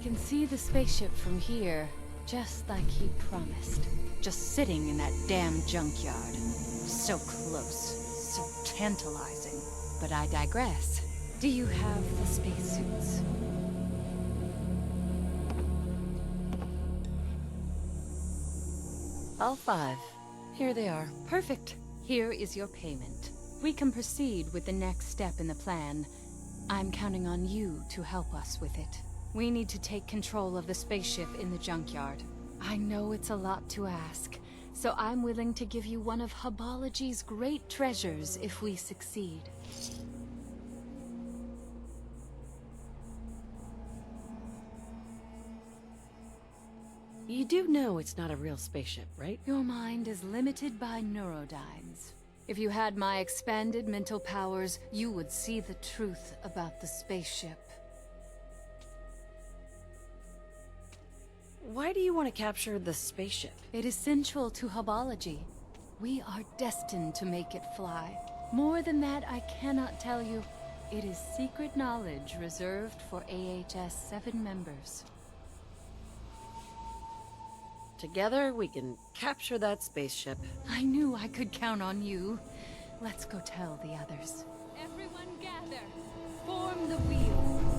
can see the spaceship from here, just like he promised. Just sitting in that damn junkyard. So close, so tantalizing. But I digress. Do you have the spacesuits? All 5. Here they are. Perfect. Here is your payment. We can proceed with the next step in the plan. I'm counting on you to help us with it. We need to take control of the spaceship in the junkyard. I know it's a lot to ask, so I'm willing to give you one of Hubology's great treasures if we succeed. You do know it's not a real spaceship, right? Your mind is limited by neurodynes. If you had my expanded mental powers, you would see the truth about the spaceship. Why do you want to capture the spaceship? It is central to Hubology. We are destined to make it fly. More than that, I cannot tell you. It is secret knowledge reserved for AHS 7 members. Together, we can capture that spaceship. I knew I could count on you. Let's go tell the others. Everyone gather. Form the wheel.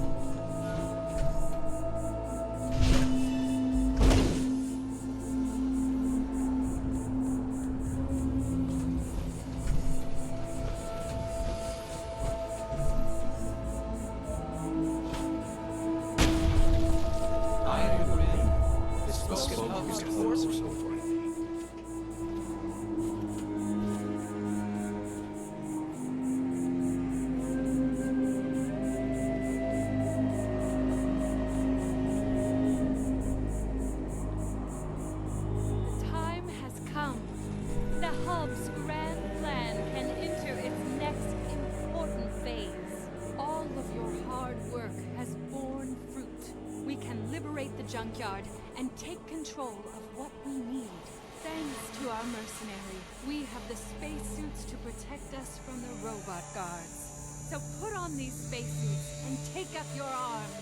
Junkyard and take control of what we need. Thanks to our mercenary, we have the spacesuits to protect us from the robot guards. So put on these spacesuits and take up your arms.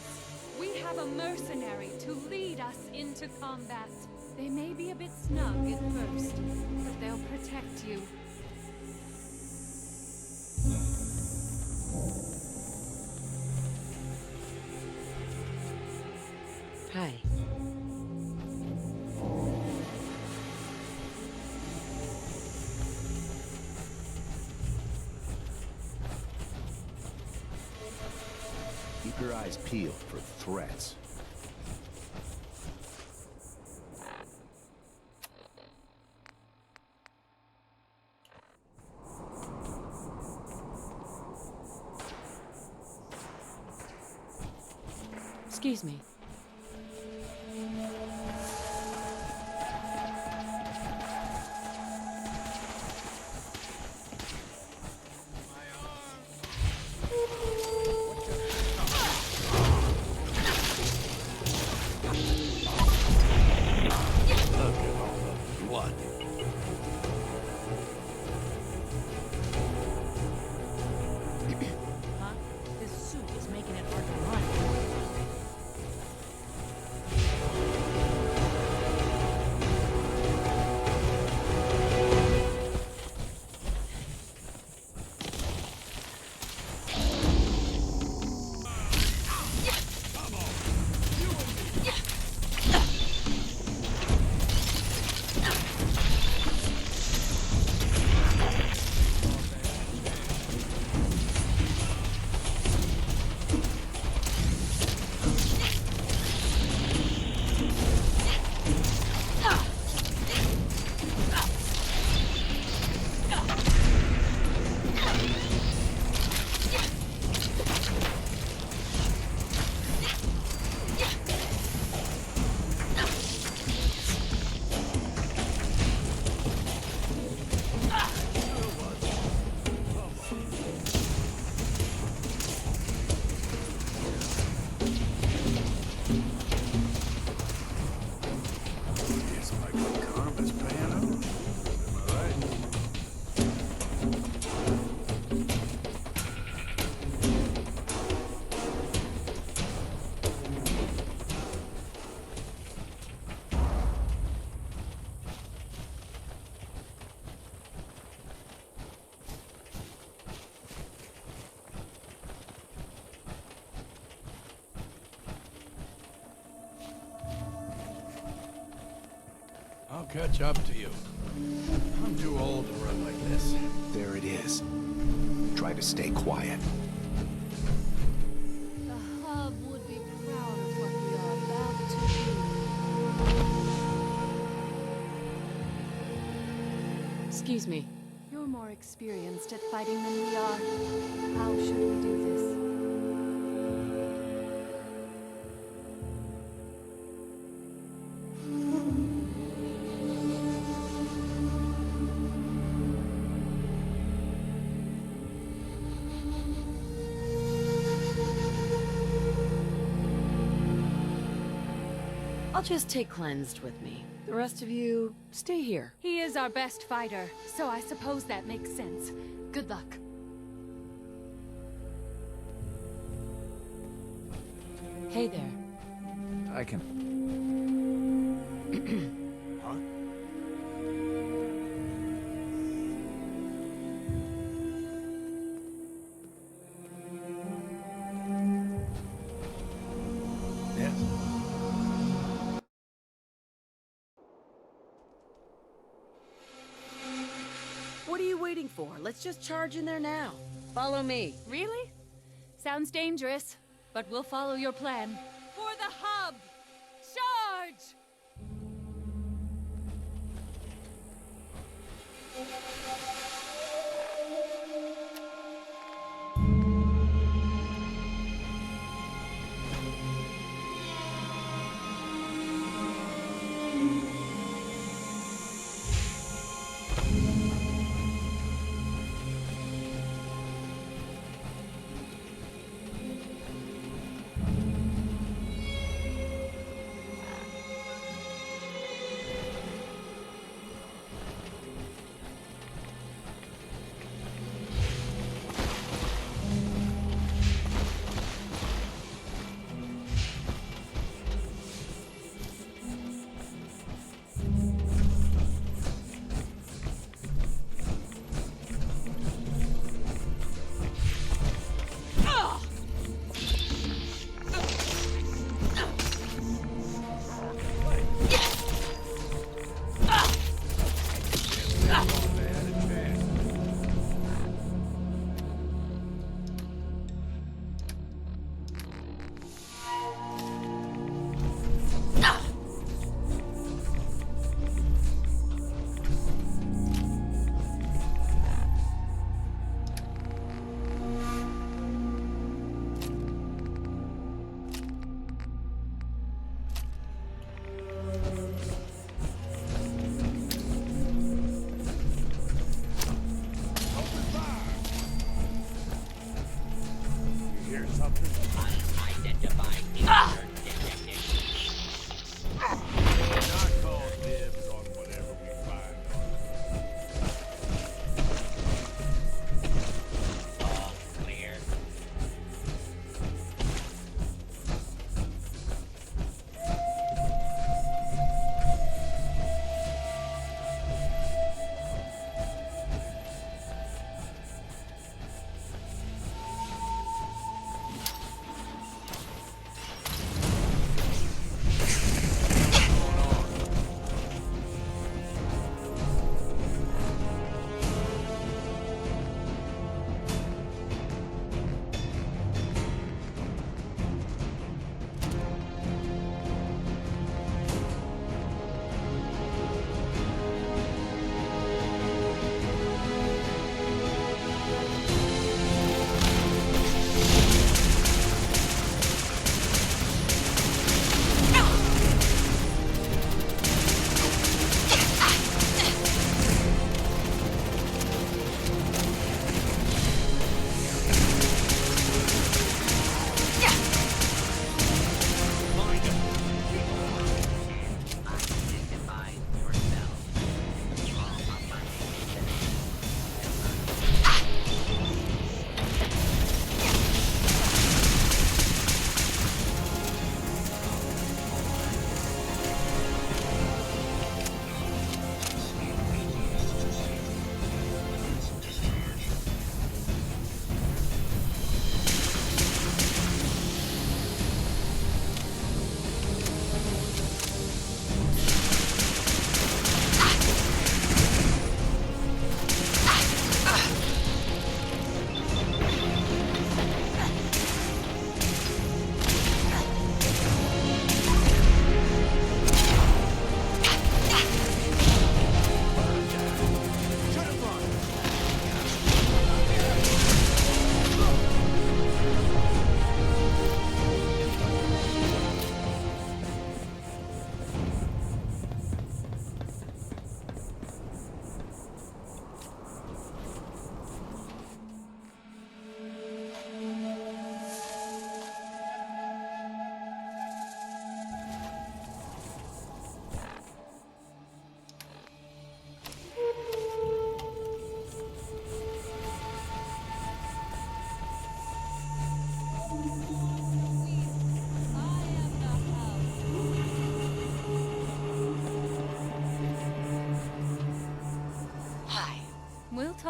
We have a mercenary to lead us into combat. They may be a bit snug at first, but they'll protect you. Hi. Keep your eyes peeled for threats. Excuse me. catch up to you. I'm too old to run like this. There it is. Try to stay quiet. The Hub would be proud of what we are about to do. Excuse me. You're more experienced at fighting than we are. How should we do this? I'll just take Cleansed with me. The rest of you, stay here. He is our best fighter, so I suppose that makes sense. Good luck. Hey there. I can... Huh? Yes. What are you waiting for? Let's just charge in there now. Follow me. Really? Sounds dangerous, but we'll follow your plan. For the Hub! Charge!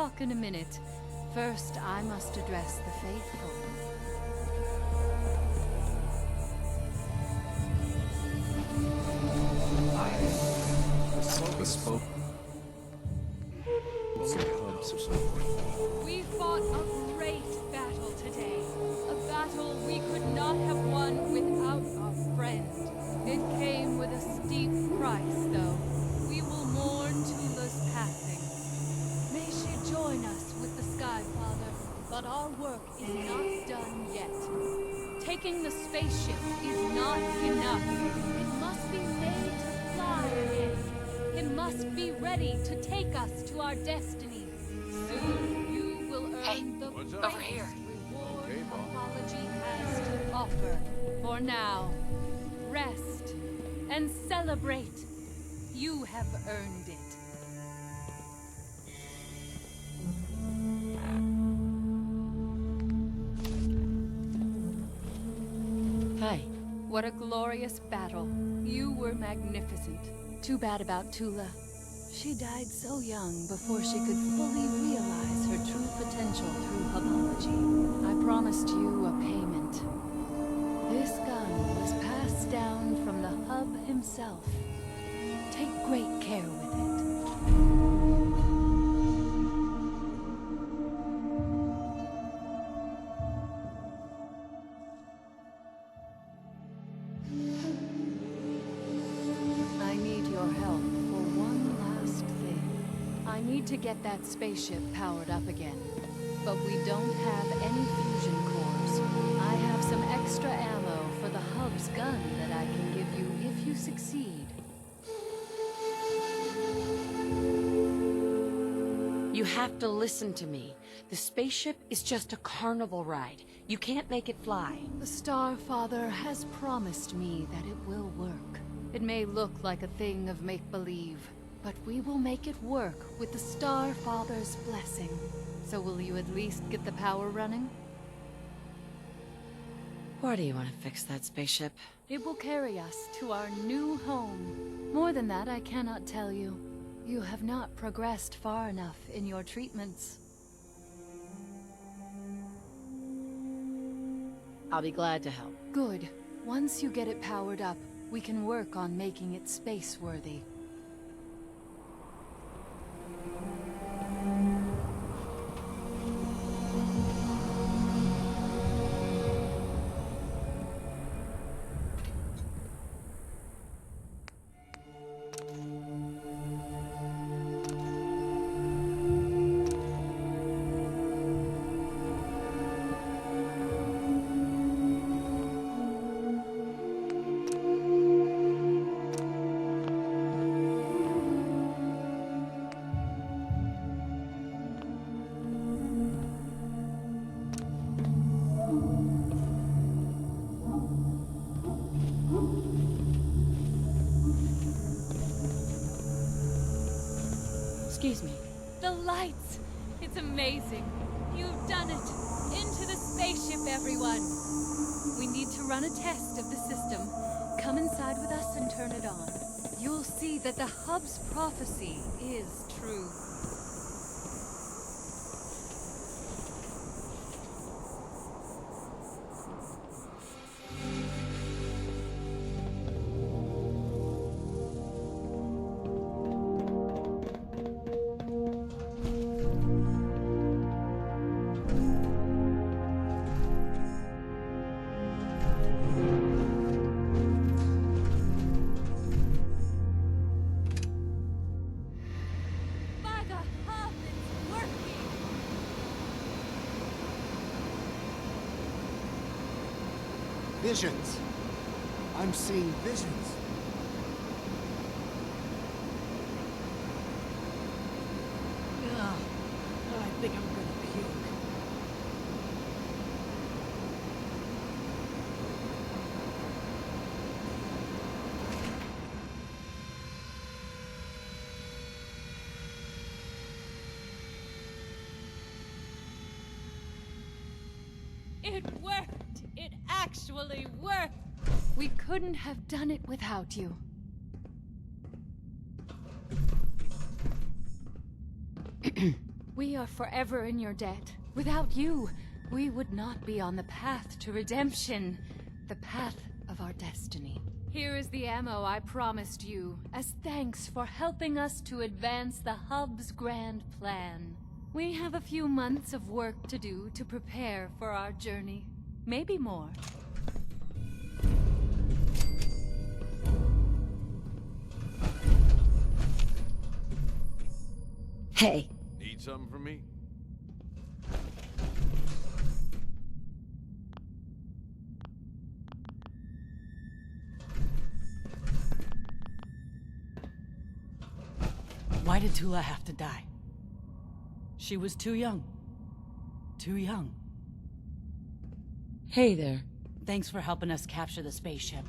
talk in a minute. First, I must address the faithful. Bespoke. We fought a great battle today. A battle we could not have won without our friend. It came with a steep price, though. We will mourn Tula's passing. May she join us with the Sky Father, but our work is not done yet. Taking the spaceship is not enough. It must be made to fly again. It must be ready to take us to our destiny. Soon you will earn the what's greatest up? Over here. reward Okay, Bob. Apology has to offer. For now, rest and celebrate. You have earned it. Hi. What a glorious battle. You were magnificent. Too bad about Tula. She died so young before she could fully realize her true potential through Hubology. I promised you a payment. This gun was passed down from the Hub himself. Take great care with it. I need your help for one last thing. I need to get that spaceship powered up again. But we don't have any fusion cores. I have some extra ammo for the Hub's gun that I can give you if you succeed. You have to listen to me. The spaceship is just a carnival ride. You can't make it fly. The Star Father has promised me that it will work. It may look like a thing of make-believe, but we will make it work with the Star Father's blessing. So will you at least get the power running? Why do you want to fix that spaceship? It will carry us to our new home. More than that, I cannot tell you. You have not progressed far enough in your treatments. I'll be glad to help. Good. Once you get it powered up, we can work on making it space-worthy. Excuse me. The lights! It's amazing. You've done it. Into the spaceship, everyone. We need to run a test of the system. Come inside with us and turn it on. You'll see that the Hub's prophecy is true. By the Hub, it's working! Visions. I'm seeing visions. I think I'm gonna puke. It worked! It actually worked! We couldn't have done it without you. We are forever in your debt. Without you, we would not be on the path to redemption. The path of our destiny. Here is the ammo I promised you, as thanks for helping us to advance the Hub's grand plan. We have a few months of work to do to prepare for our journey. Maybe more. Hey, Need something from me? Why did Tula have to die? She was too young. Too young. hey there. Thanks for helping us capture the spaceship.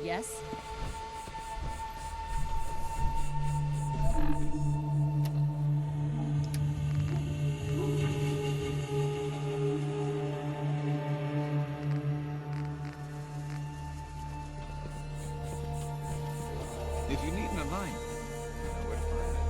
Yes? If you need an alignment, you know where to find it.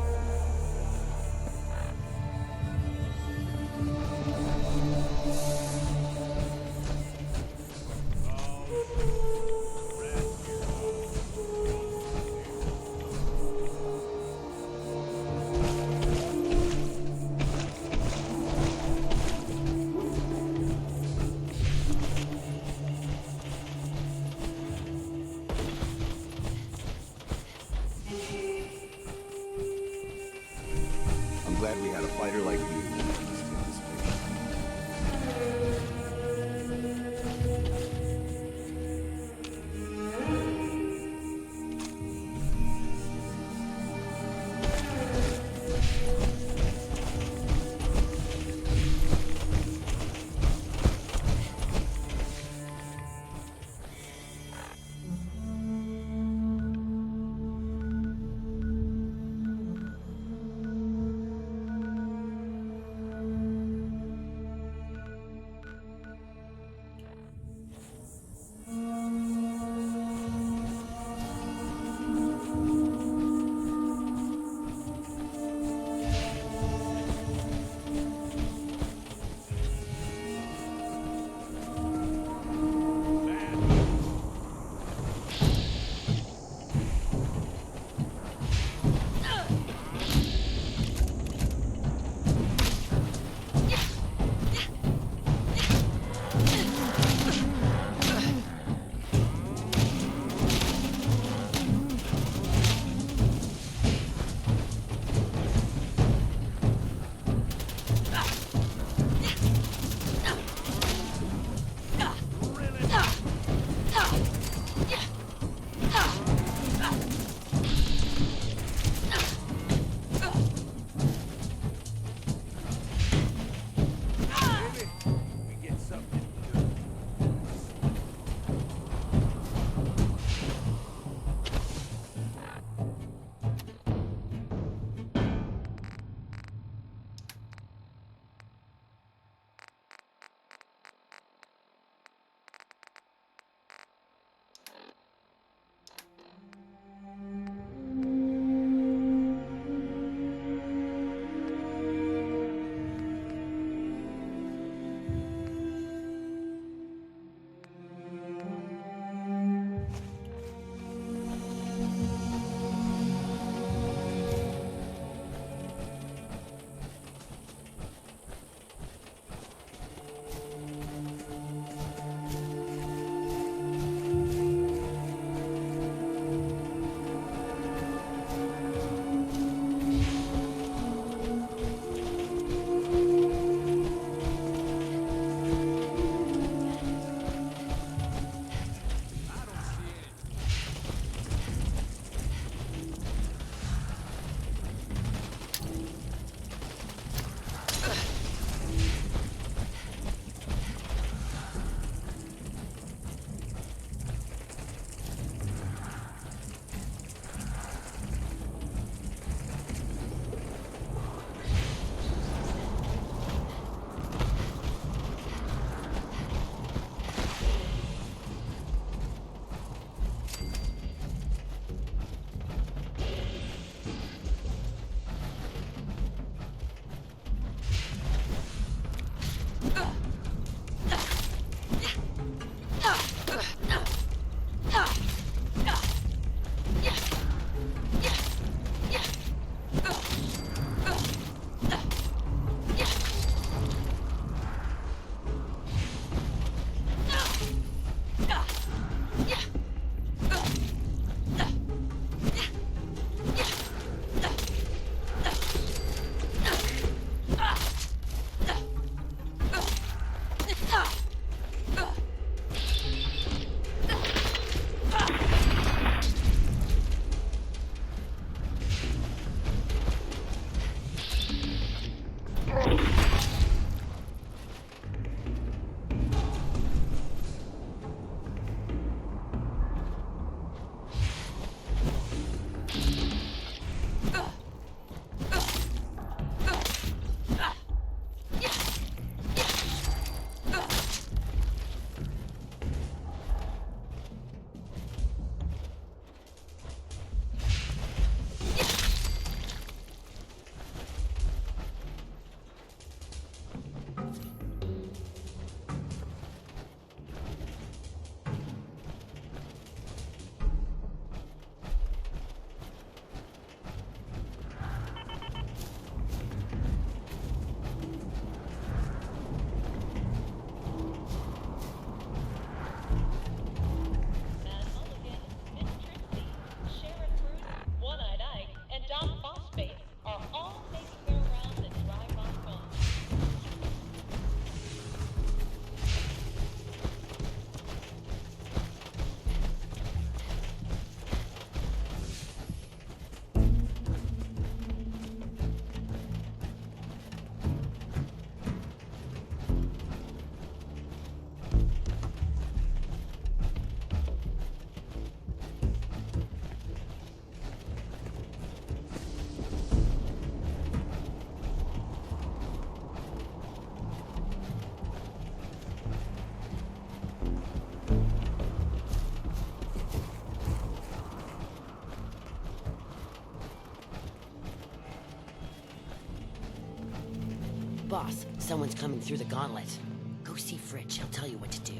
Boss, someone's coming through the gauntlet. Go see Fridge, he'll tell you what to do.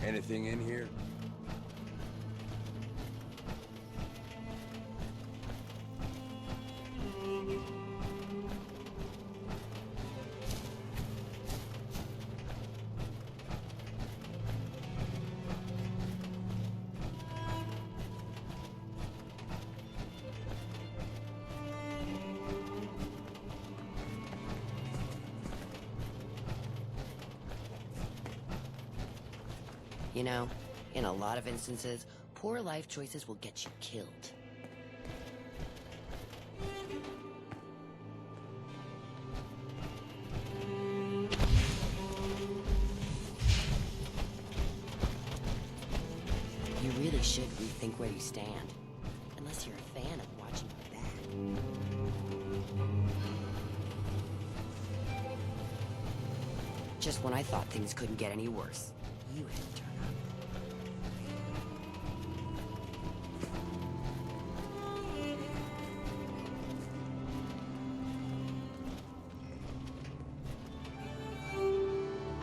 Anything in here? You know, in a lot of instances, poor life choices will get you killed. You really should rethink where you stand. Unless you're a fan of watching your back. Just when I thought things couldn't get any worse, you had to turn up.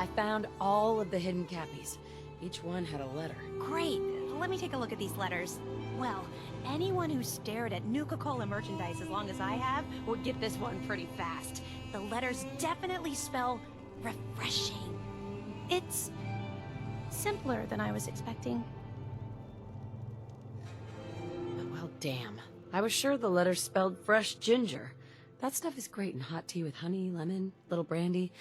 I found all of the hidden cappies. Each one had a letter. Great. Let me take a look at these letters. Well, anyone who stared at Nuka-Cola merchandise as long as I have would get this one pretty fast. The letters definitely spell refreshing. It's simpler than I was expecting. Well, damn. I was sure the letter spelled fresh ginger. That stuff is great in hot tea with honey, lemon, little brandy,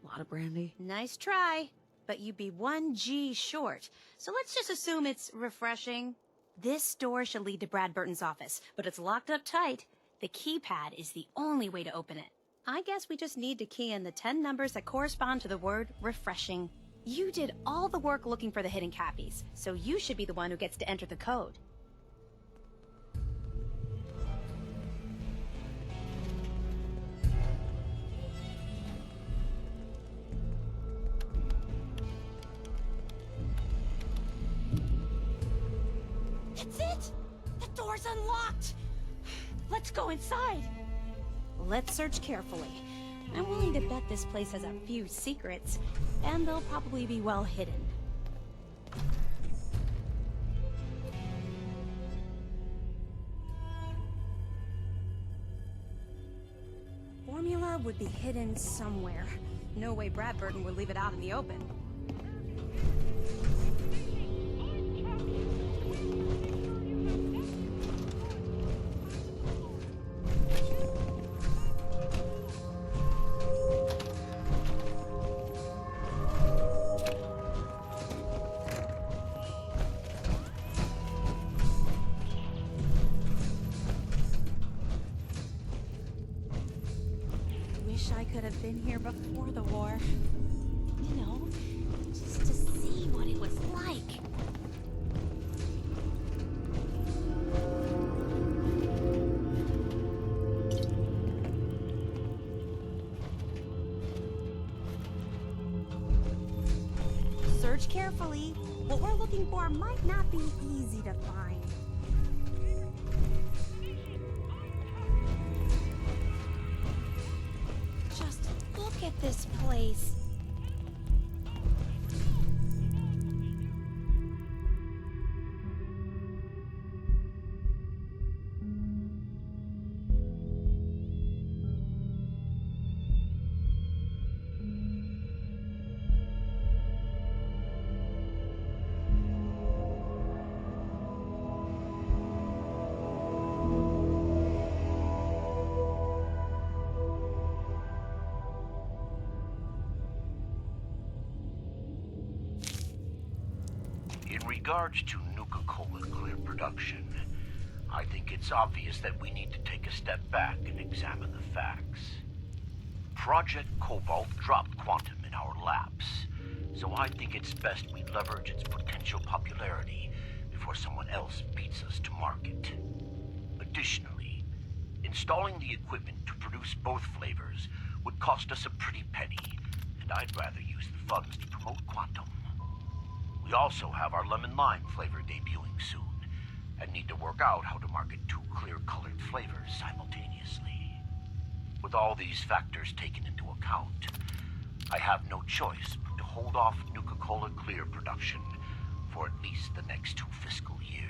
a lot of brandy. Nice try, but you'd be 1 G short. So let's just assume it's refreshing. This door should lead to Brad Burton's office, but it's locked up tight. The keypad is the only way to open it. I guess we just need to key in the 10 numbers that correspond to the word refreshing. You did all the work looking for the hidden cappies, so you should be the one who gets to enter the code. That's it! The door's unlocked! Let's go inside! Let's search carefully. I'm willing to bet this place has a few secrets, and they'll probably be well hidden. Formula would be hidden somewhere. No way Brad Burton would leave it out in the open. I could have been here before the war. You know, just to see what it was like. Search carefully. What we're looking for might not be easy to find. Just look at this place. In regards to Nuka-Cola Clear production, I think it's obvious that we need to take a step back and examine the facts. Project Cobalt dropped Quantum in our laps, so I think it's best we leverage its potential popularity before someone else beats us to market. Additionally, installing the equipment to produce both flavors would cost us a pretty penny, decided I'd rather use the funds to promote Quantum. We also have our lemon lime flavor debuting soon, and need to work out how to market two clear-colored flavors simultaneously. With all these factors taken into account, I have no choice but to hold off Nuka-Cola Clear production for at least the next 2 fiscal years.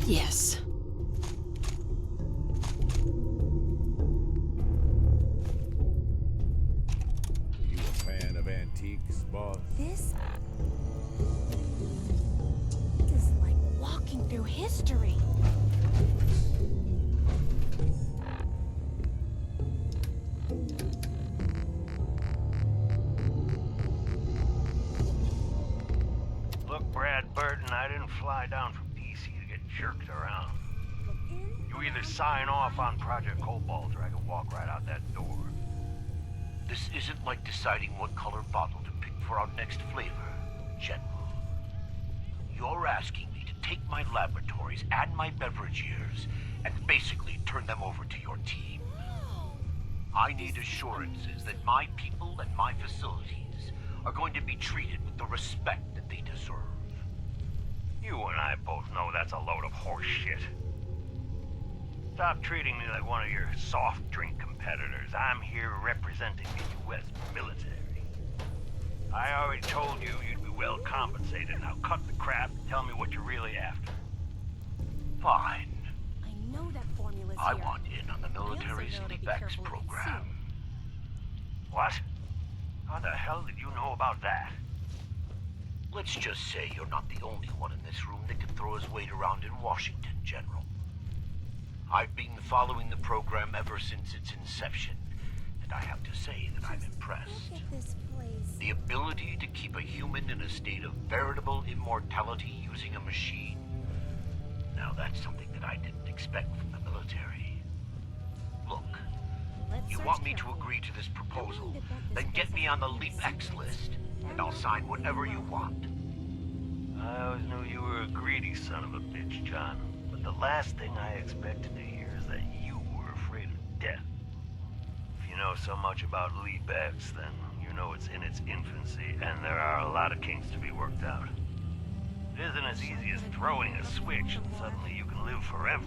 Yes. You a fan of antiques, boss? This is like walking through history. Look, Brad Burton, I didn't fly down from DC to get jerked around. You either sign off on Project Cobalt or I can walk right out that door. This isn't like deciding what color bottle to pick for our next flavor, General. You're asking me to take my laboratories and my beverage years and basically turn them over to your team. I need assurances that my people and my facilities are going to be treated with the respect that they deserve. You and I both know that's a load of horse shit. Stop treating me like one of your soft drink competitors. I'm here representing the U.S. military. I already told you you'd be well compensated. Now cut the crap and tell me what you're really after. Fine. I know that formula's I here. want in on the military's I also know to be Sleep X careful with it program. soon. What? How the hell did you know about that? Let's just say you're not the only one in this room that can throw his weight around in Washington, General. I've been following the program ever since its inception, and I have to say that I'm impressed. Look at this place. The ability to keep a human in a state of veritable immortality using a machine. Now that's something that I didn't expect from the military. Look, Let's you search want me to carefully. agree to this proposal, Don't need to bet this then get place me on on the any Leap X secrets. list, and I'll sign whatever you want. I always knew you were a greedy son of a bitch, John. But the last thing I expected to hear is that you were afraid of death. If you know so much about Leap X, then you know it's in its infancy, and there are a lot of kinks to be worked out. It isn't as easy as throwing a switch and suddenly you can live forever.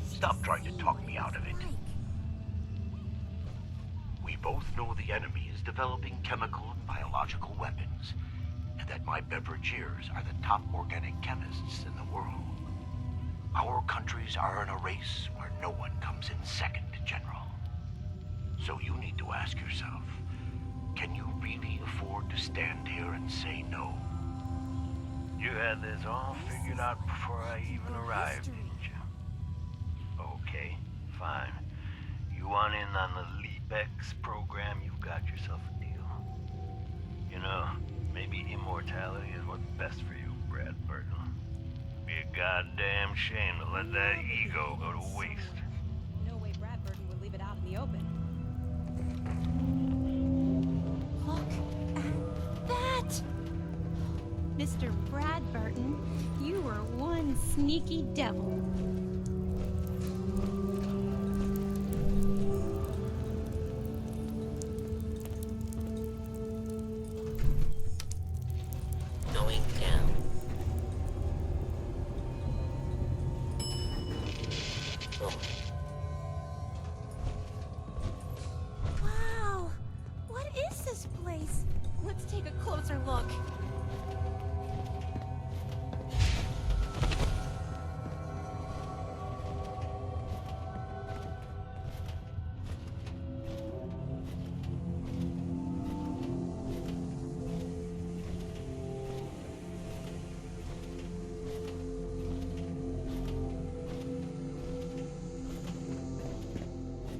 Stop trying to talk me out of it. We both know the enemy is developing chemical and biological weapons, and that my beverageers are the top organic chemists in the world. Our countries are in a race where no one comes in second, General. So you need to ask yourself, can you really afford to stand here and say no? You had this all figured out before I even arrived, didn't you? Okay, fine. You want in on the Leap X program, you've got yourself immortality is what's best for you, Brad Burton. Be a goddamn shame to let that ego go to waste. No way Brad Burton would leave it out in the open. Look at that! Mr. Brad Burton, you are one sneaky devil. Going down. Oh. Wow! What is this place? Let's take a closer look.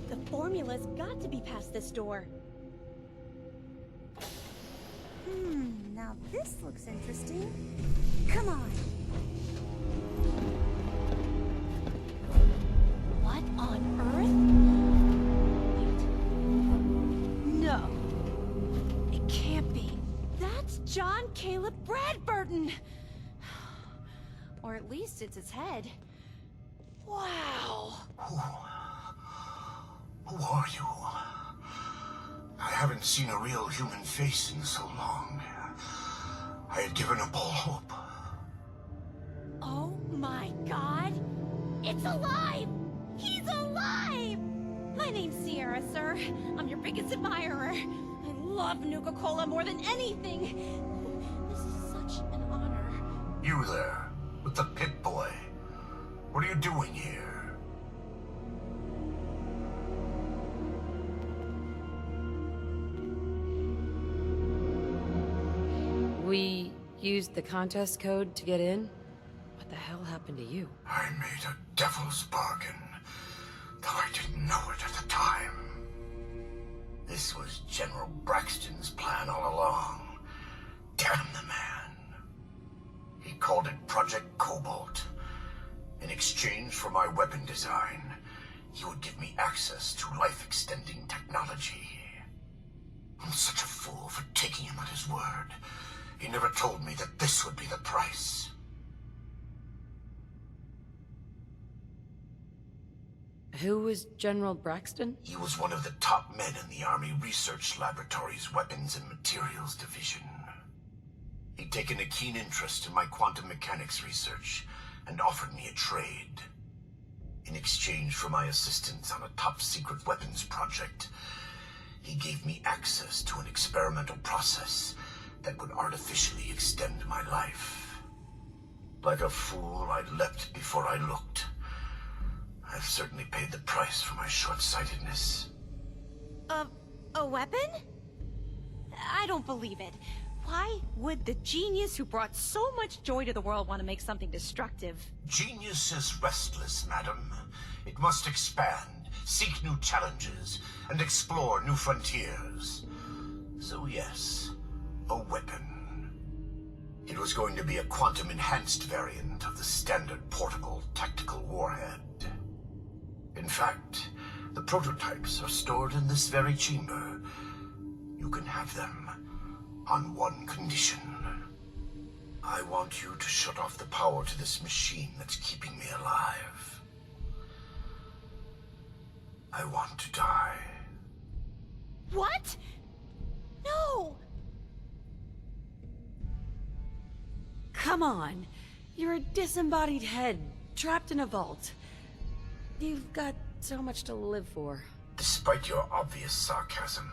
The formula's got to be past this door. Now this looks interesting. Come on. What on earth? Wait. No. It can't be. That's John Caleb Bradburton. Or at least it's his head. Wow. Who are you? I haven't seen a real human face in so long. I had given up all hope. Oh my god! It's alive! He's alive! My name's Sierra, sir. I'm your biggest admirer. I love Nuka-Cola more than anything. This is such an honor. You there, with the pit boy. What are you doing here? We used the contest code to get in? What the hell happened to you? I made a devil's bargain, though I didn't know it at the time. This was General Braxton's plan all along. Damn the man. He called it Project Cobalt. In exchange for my weapon design, he would give me access to life-extending technology. I'm such a fool for taking him at his word. He never told me that this would be the price. Who was General Braxton? He was one of the top men in the Army Research Laboratory's Weapons and Materials Division. He'd taken a keen interest in my quantum mechanics research and offered me a trade. In exchange for my assistance on a top-secret weapons project, he gave me access to an experimental process that would artificially extend my life. Like a fool, I leapt before I looked. I've certainly paid the price for my short-sightedness. A weapon? I don't believe it. Why would the genius who brought so much joy to the world want to make something destructive? Genius is restless, madam. It must expand, seek new challenges, and explore new frontiers. So yes, a weapon. It was going to be a quantum-enhanced variant of the standard portable tactical warhead. In fact, the prototypes are stored in this very chamber. You can have them on one condition. I want you to shut off the power to this machine that's keeping me alive. I want to die. What? No! Come on. You're a disembodied head, trapped in a vault. You've got so much to live for. Despite your obvious sarcasm,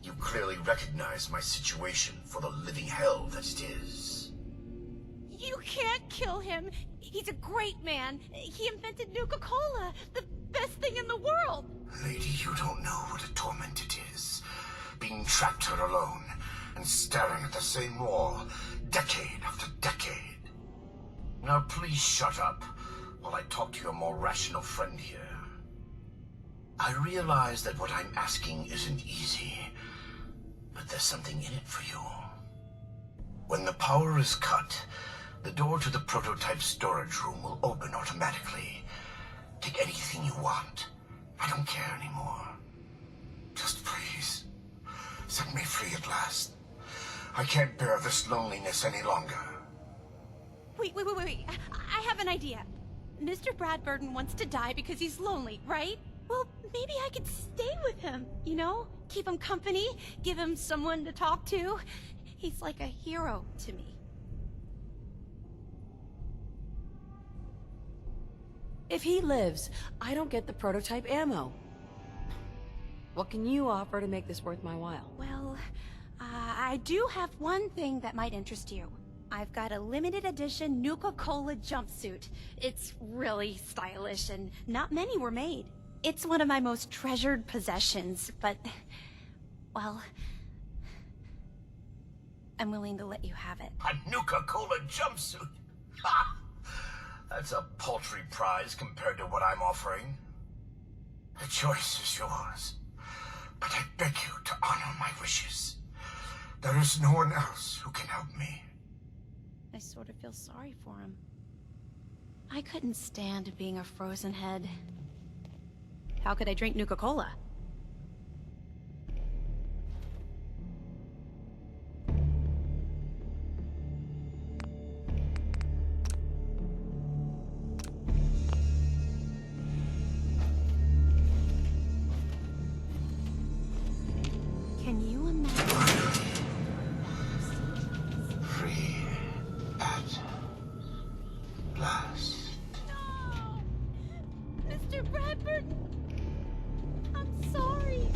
you clearly recognize my situation for the living hell that it is. You can't kill him. He's a great man. He invented Nuka-Cola, the best thing in the world. Lady, you don't know what a torment it is. Being trapped here alone and staring at the same wall, decade after decade. Now please shut up while I talk to your more rational friend here. I realize that what I'm asking isn't easy, but there's something in it for you. When the power is cut, the door to the prototype storage room will open automatically. Take anything you want. I don't care anymore. Just please, set me free at last. I can't bear this loneliness any longer. Wait. I have an idea. Mr. Bradburden wants to die because he's lonely, right? Well, maybe I could stay with him, you know? Keep him company, give him someone to talk to. He's like a hero to me. If he lives, I don't get the prototype ammo. What can you offer to make this worth my while? Well, I do have one thing that might interest you. I've got a limited edition Nuka-Cola jumpsuit. It's really stylish and not many were made. It's one of my most treasured possessions, but, well, I'm willing to let you have it. A Nuka-Cola jumpsuit? Ha! That's a paltry prize compared to what I'm offering. The choice is yours, but I beg you to honor my wishes. There is no one else who can help me. I sort of feel sorry for him. I couldn't stand being a frozen head. How could I drink Nuka-Cola? Can you imagine? Free at last. No! Mr. Bradburden! I'm sorry.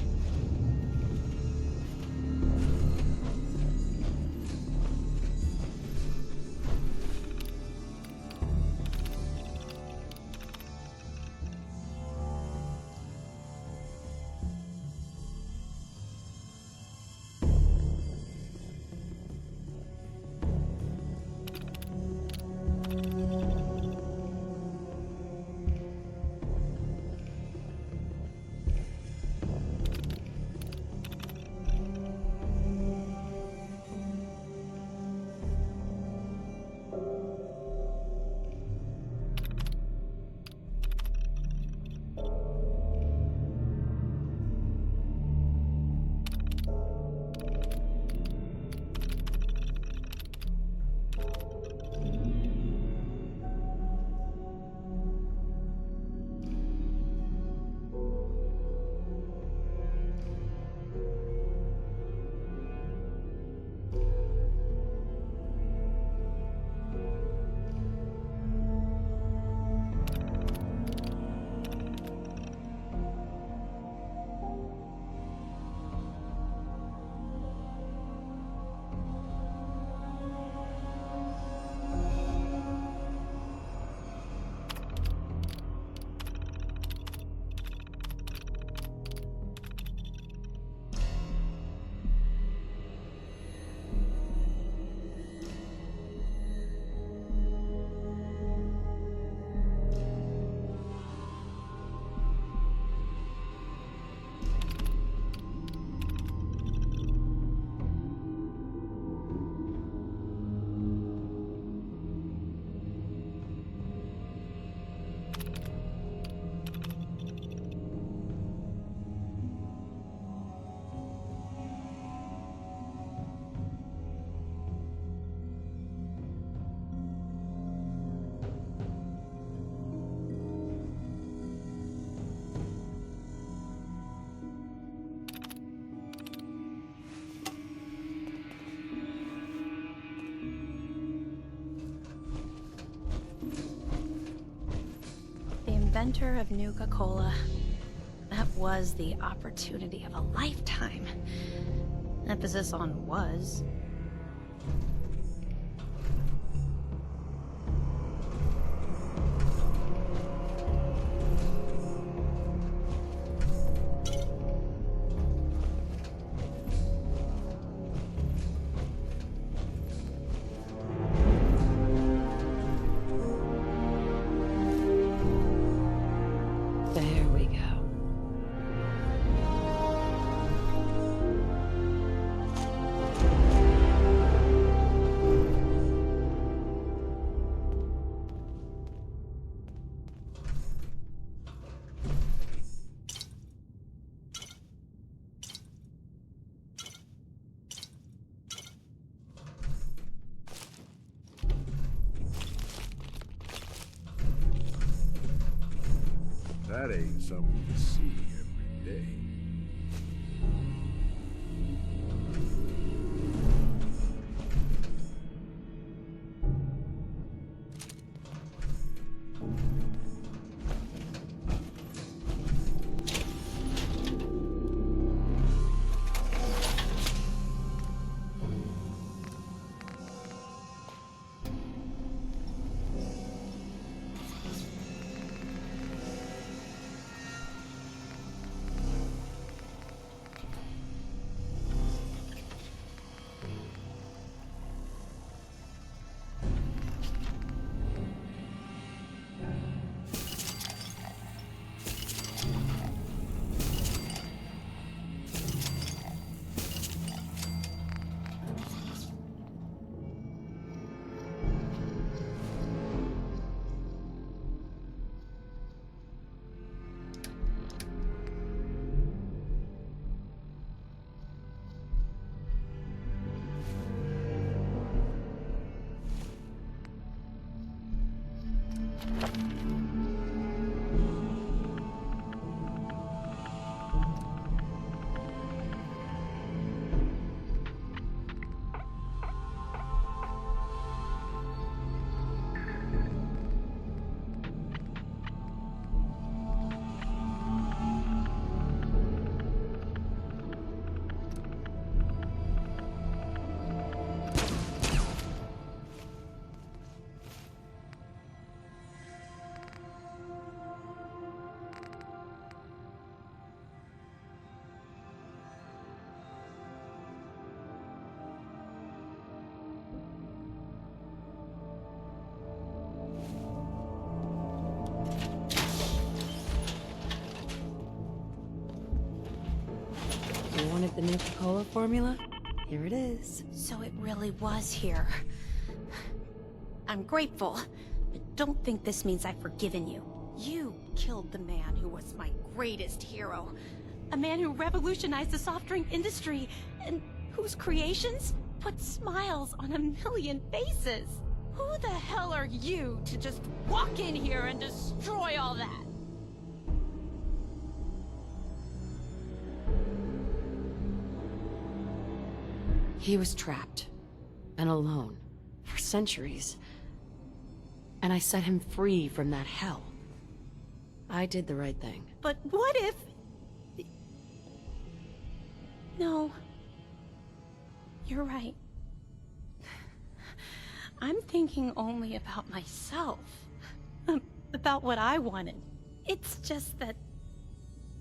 Inventor of Nuka-Cola. That was the opportunity of a lifetime. Emphasis on was. There we go. That ain't something you see every day. You wanted the Nuka-Cola formula? Here it is. So it really was here. I'm grateful, but don't think this means I've forgiven you. You killed the man who was my greatest hero. A man who revolutionized the soft drink industry, and whose creations put smiles on a million faces. Who the hell are you to just walk in here and destroy all that? He was trapped and alone for centuries, and I set him free from that hell. I did the right thing. But what if... No. You're right. I'm thinking only about myself. About what I wanted. It's just that...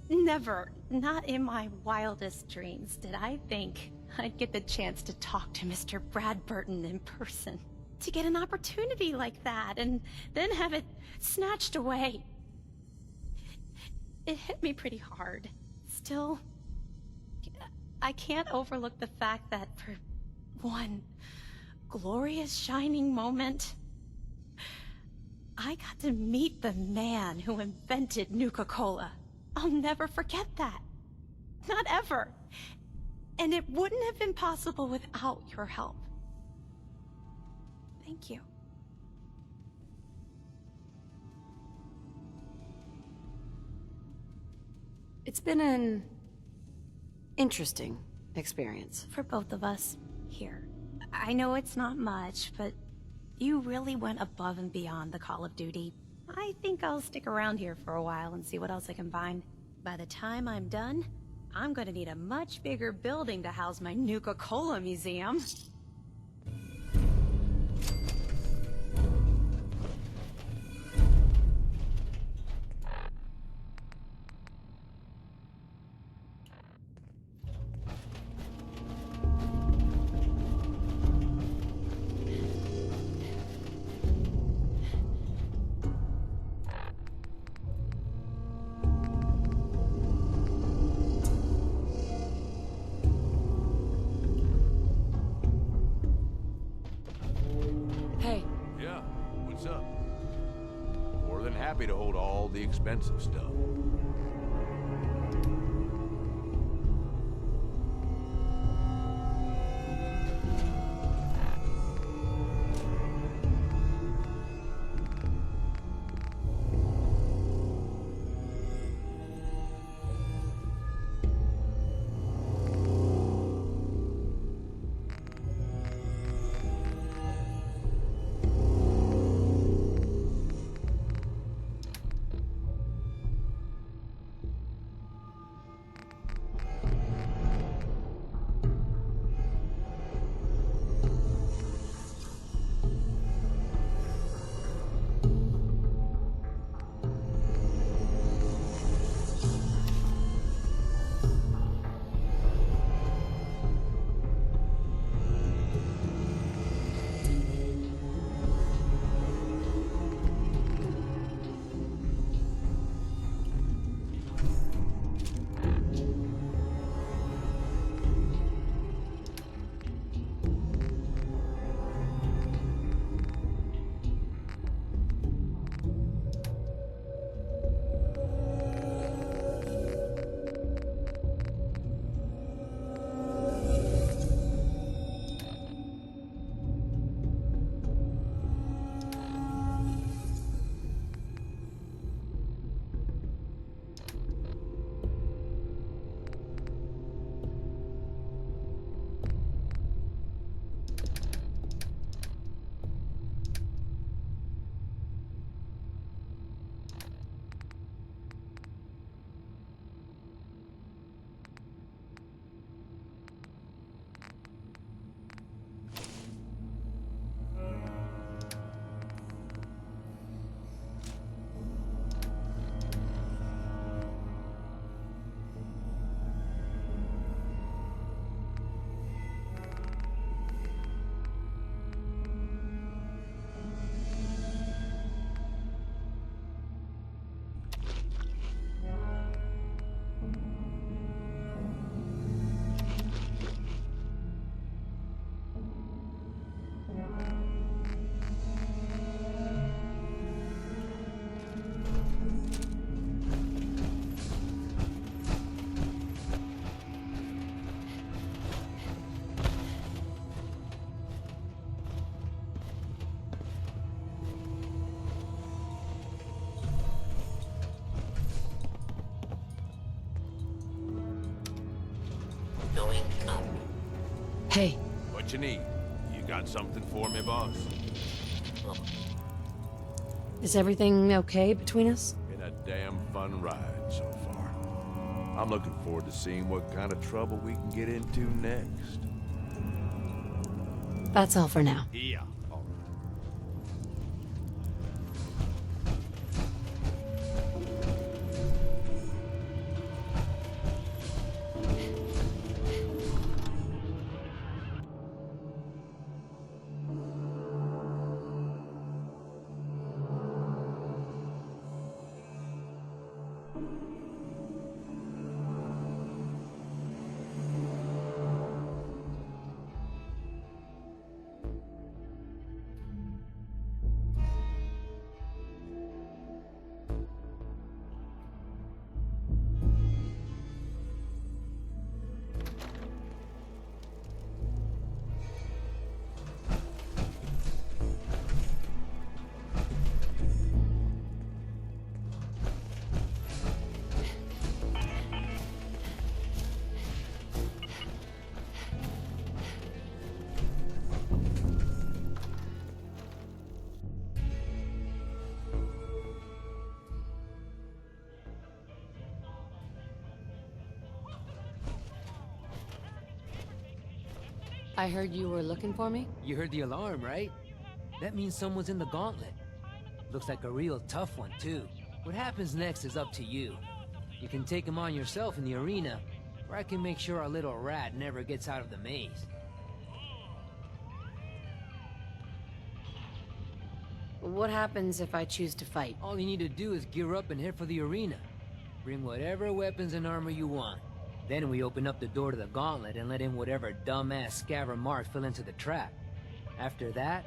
Never, not in my wildest dreams, did I think I'd get the chance to talk to Mr. Brad Burton in person. To get an opportunity like that, and then have it snatched away. It hit me pretty hard. Still, I can't overlook the fact that for one glorious shining moment, I got to meet the man who invented Nuka-Cola. I'll never forget that. Not ever. And it wouldn't have been possible without your help. Thank you. It's been an interesting experience. For both of us. Here. I know it's not much, but you really went above and beyond the Call of Duty. I think I'll stick around here for a while and see what else I can find. By the time I'm done, I'm gonna need a much bigger building to house my Nuka-Cola museum. Happy to hold all the expensive stuff. going up. Hey, What you need? You got something for me, boss? is everything okay between us? Been a damn fun ride so far. I'm looking forward to seeing what kind of trouble we can get into next. That's all for now. Yeah. I heard you were looking for me? You heard the alarm, right? That means someone's in the gauntlet. Looks like a real tough one, too. What happens next is up to you. You can take him on yourself in the arena, or I can make sure our little rat never gets out of the maze. What happens if I choose to fight? All you need to do is gear up and head for the arena. Bring whatever weapons and armor you want. Then we open up the door to the gauntlet and let in whatever dumbass scaver marks fell into the trap. After that,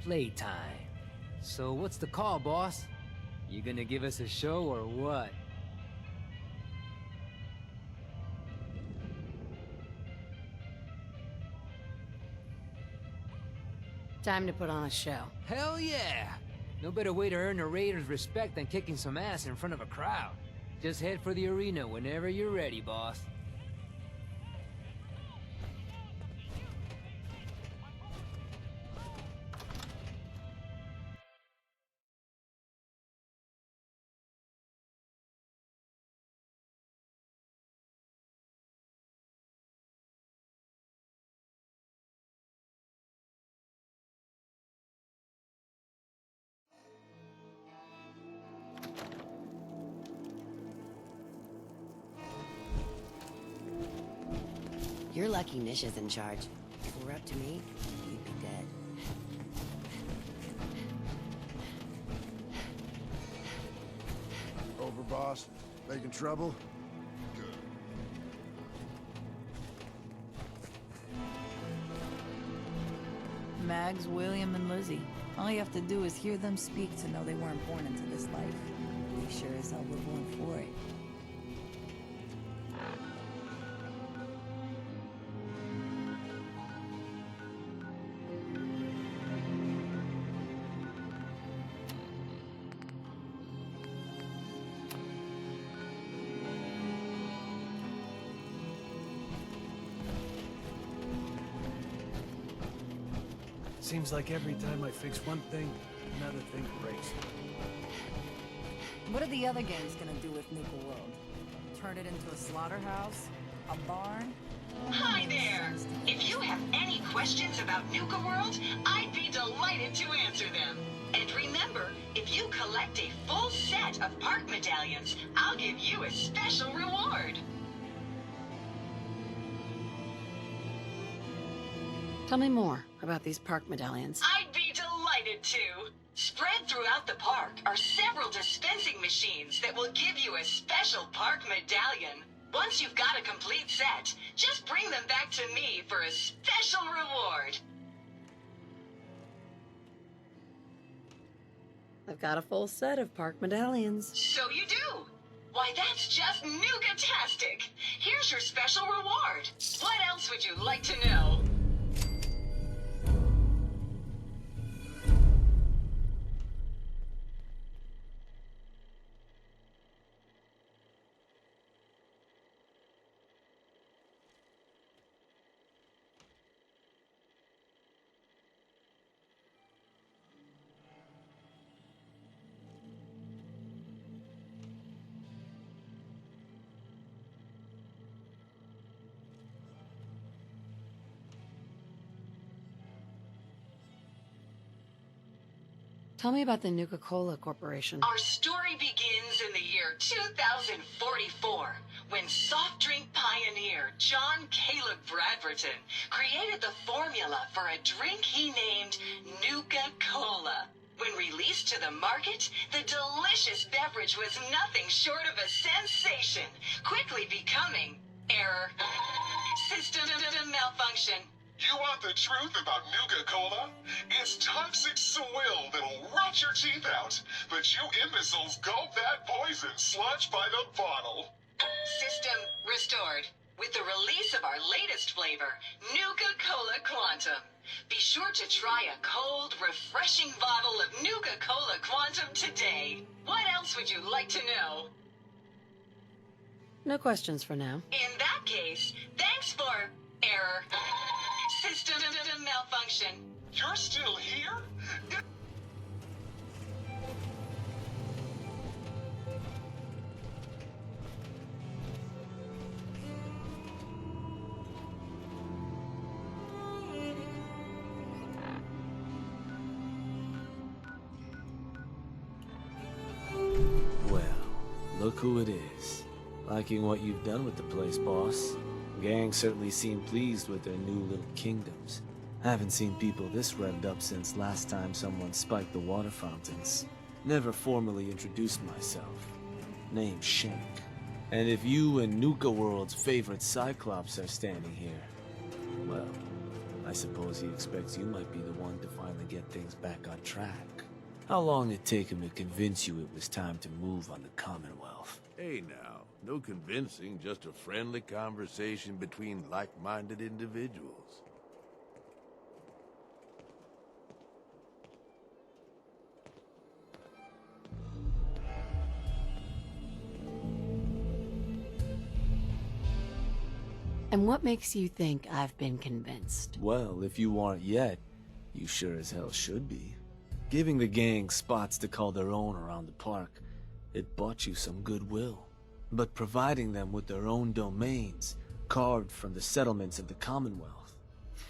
playtime. So what's the call, boss? You gonna give us a show or what? Time to put on a show. Hell yeah! No better way to earn a Raider's respect than kicking some ass in front of a crowd. Just head for the arena whenever you're ready, boss. You're lucky Nish is in charge. If it were up to me, you'd be dead. Over, boss. Making trouble? Mags, William, and Lizzie. All you have to do is hear them speak to know they weren't born into this life. We sure as hell were born for it. Seems like every time I fix one thing, another thing breaks. What are the other gangs gonna do with Nuka World? Turn it into a slaughterhouse? A barn? Hi there! If you have any questions about Nuka World, I'd be delighted to answer them. And remember, if you collect a full set of park medallions, I'll give you a special reward. Tell me more about these park medallions. I'd be delighted to. Spread throughout the park are several dispensing machines that will give you a special park medallion. Once you've got a complete set, just bring them back to me for a special reward. I've got a full set of park medallions. So you do. Why, that's just nougatastic. Here's your special reward. What else would you like to know? Tell me about the Nuka-Cola Corporation. Our story begins in the year 2044, when soft drink pioneer John Caleb Bradverton created the formula for a drink he named Nuka-Cola. When released to the market, the delicious beverage was nothing short of a sensation, quickly becoming error. System malfunction. You want the truth about Nuka-Cola? It's toxic swill that'll rot your teeth out, but you imbeciles gulp that poison sludge by the bottle. System restored. With the release of our latest flavor, Nuka-Cola Quantum. Be sure to try a cold, refreshing bottle of Nuka-Cola Quantum today. What else would you like to know? No questions for now. In that case, thanks for error. System malfunction. You're still here? Well, look who it is. Liking what you've done with the place, boss. Gang certainly seem pleased with their new little kingdoms. Haven't seen people this revved up since last time someone spiked the water fountains. Never formally introduced myself. Name's Shank. And if you and Nuka World's favorite Cyclops are standing here, well, I suppose he expects you might be the one to finally get things back on track. How long did it take him to convince you it was time to move on the Commonwealth? Hey now, no convincing, just a friendly conversation between like-minded individuals. And what makes you think I've been convinced? Well, if you aren't yet, you sure as hell should be. Giving the gang spots to call their own around the park, it bought you some goodwill. But providing them with their own domains, carved from the settlements of the Commonwealth,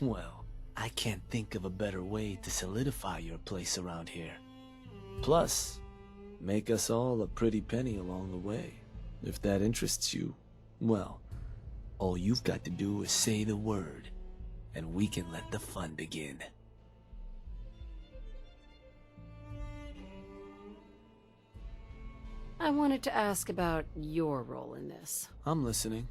well, I can't think of a better way to solidify your place around here. Plus, make us all a pretty penny along the way. If that interests you, well, all you've got to do is say the word, and we can let the fun begin. I wanted to ask about your role in this. I'm listening.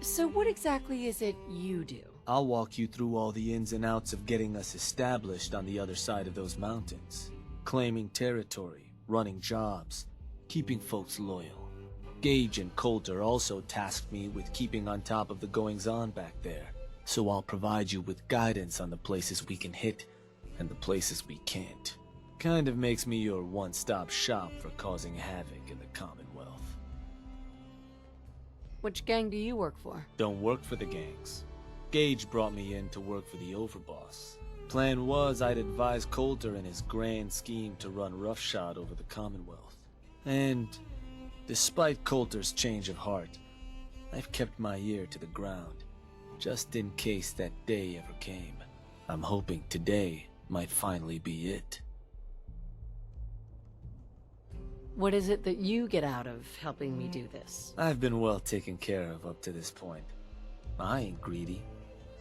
So what exactly is it you do? I'll walk you through all the ins and outs of getting us established on the other side of those mountains. Claiming territory, running jobs, keeping folks loyal. Gage and Coulter also tasked me with keeping on top of the goings-on back there. So I'll provide you with guidance on the places we can hit and the places we can't. Kind of makes me your one-stop shop for causing havoc in the Commonwealth. Which gang do you work for? Don't work for the gangs. Gage brought me in to work for the Overboss. Plan was I'd advise Coulter in his grand scheme to run roughshod over the Commonwealth. And despite Coulter's change of heart, I've kept my ear to the ground, just in case that day ever came. I'm hoping today might finally be it. What is it that you get out of helping me do this? I've been well taken care of up to this point. I ain't greedy,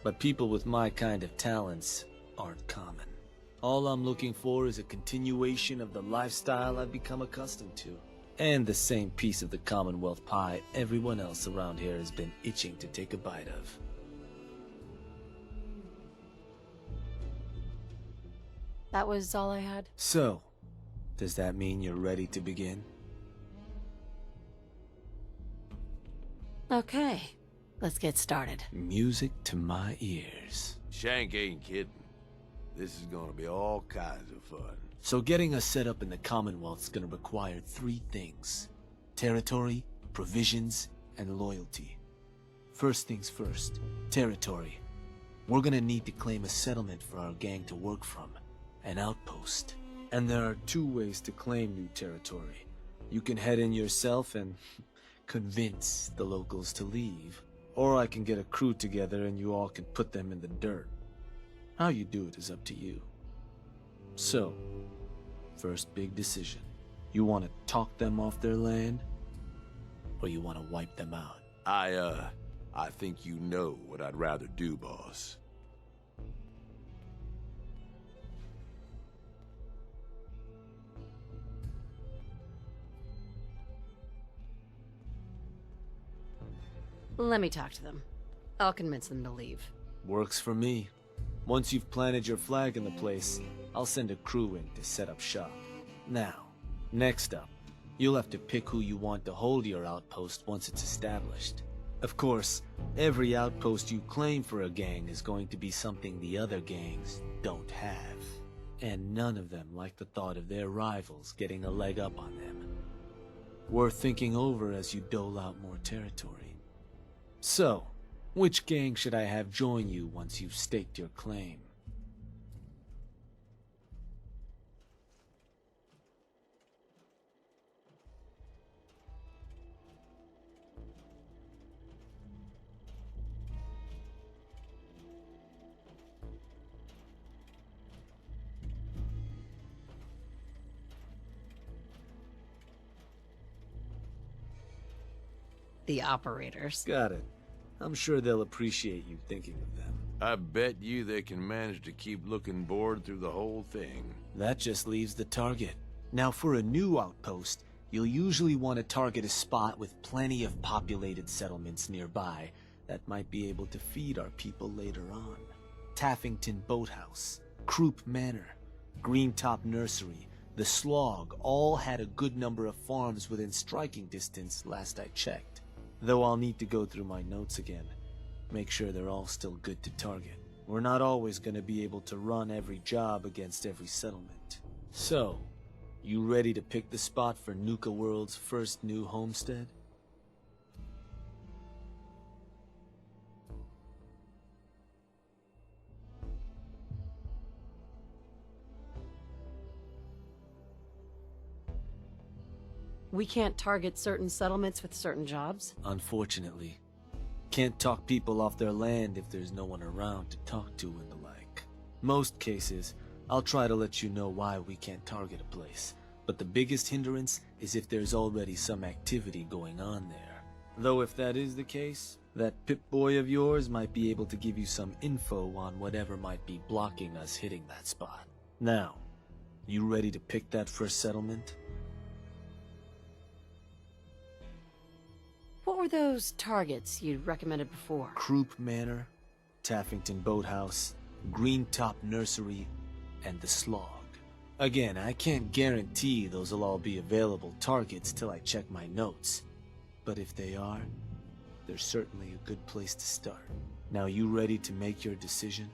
but people with my kind of talents aren't common. All I'm looking for is a continuation of the lifestyle I've become accustomed to, and the same piece of the Commonwealth pie everyone else around here has been itching to take a bite of. That was all I had? So, does that mean you're ready to begin? Okay, let's get started. Music to my ears. Shank ain't kidding. This is gonna be all kinds of fun. So getting us set up in the Commonwealth's gonna require 3 things. Territory, provisions, and loyalty. First things first, territory. We're gonna need to claim a settlement for our gang to work from, an outpost. And there are 2 ways to claim new territory. You can head in yourself and convince the locals to leave. Or I can get a crew together and you all can put them in the dirt. How you do it is up to you. So, first big decision. You want to talk them off their land? Or you want to wipe them out? I think you know what I'd rather do, boss. Let me talk to them. I'll convince them to leave. Works for me. Once you've planted your flag in the place, I'll send a crew in to set up shop. Now, next up, you'll have to pick who you want to hold your outpost once it's established. Of course, every outpost you claim for a gang is going to be something the other gangs don't have. And none of them like the thought of their rivals getting a leg up on them. Worth thinking over as you dole out more territory. So, which gang should I have join you once you've staked your claim? The operators. Got it. I'm sure they'll appreciate you thinking of them. I bet you they can manage to keep looking bored through the whole thing. That just leaves the target. Now for a new outpost, you'll usually want to target a spot with plenty of populated settlements nearby that might be able to feed our people later on. Taffington Boathouse, Croup Manor, Greentop Nursery, the Slog all had a good number of farms within striking distance last I checked. Though I'll need to go through my notes again. Make sure they're all still good to target. We're not always going to be able to run every job against every settlement. So, you ready to pick the spot for Nuka World's first new homestead? We can't target certain settlements with certain jobs? Unfortunately. Can't talk people off their land if there's no one around to talk to and the like. Most cases, I'll try to let you know why we can't target a place, but the biggest hindrance is if there's already some activity going on there. Though if that is the case, that Pip-Boy of yours might be able to give you some info on whatever might be blocking us hitting that spot. Now, you ready to pick that first settlement? What were those targets you recommended before? Croup Manor, Taffington Boathouse, Greentop Nursery, and the Slog. Again, I can't guarantee those will all be available targets till I check my notes. But if they are, they're certainly a good place to start. Now you ready to make your decision?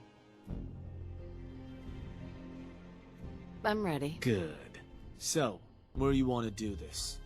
I'm ready. Good. So, where you want to do this?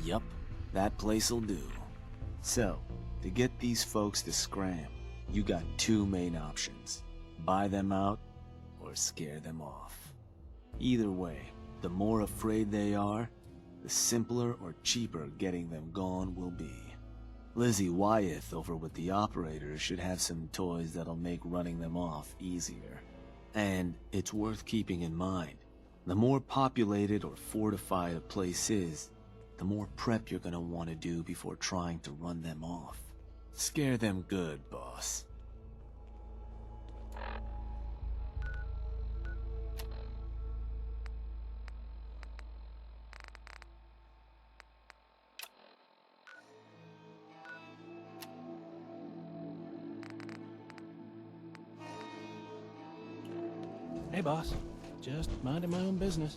Yup, that place'll do. So, to get these folks to scram, you got two main options. Buy them out, or scare them off. Either way, the more afraid they are, the simpler or cheaper getting them gone will be. Lizzie Wyeth over with the operators should have some toys that'll make running them off easier. And it's worth keeping in mind, the more populated or fortified a place is, the more prep you're gonna want to do before trying to run them off. Scare them good, boss. Hey, boss. Just minding my own business.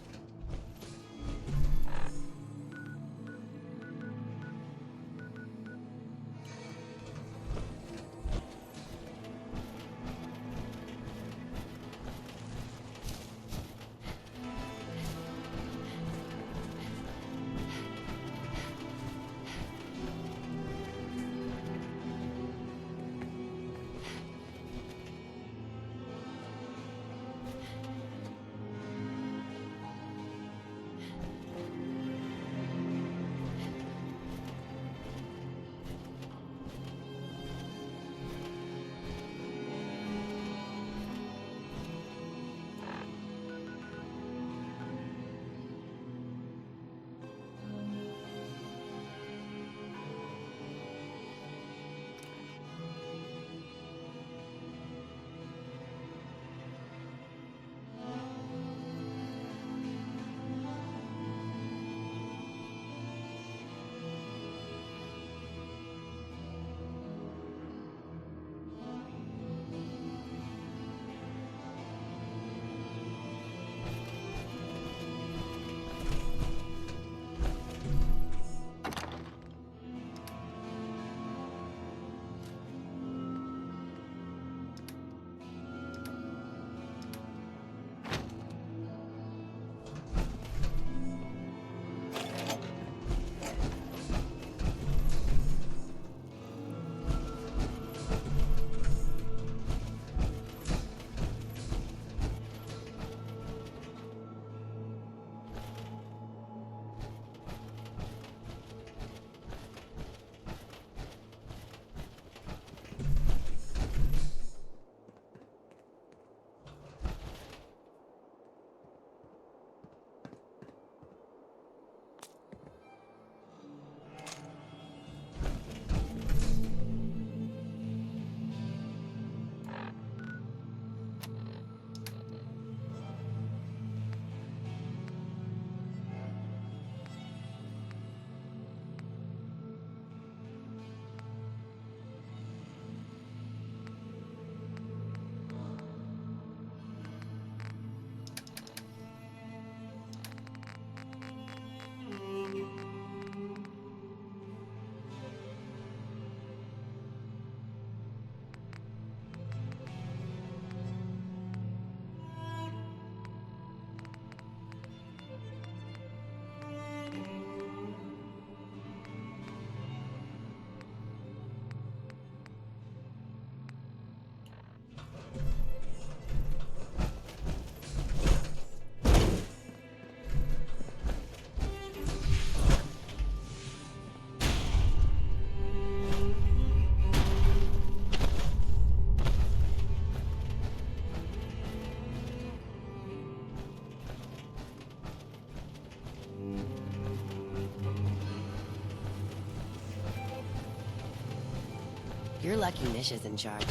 You're lucky Nish is in charge.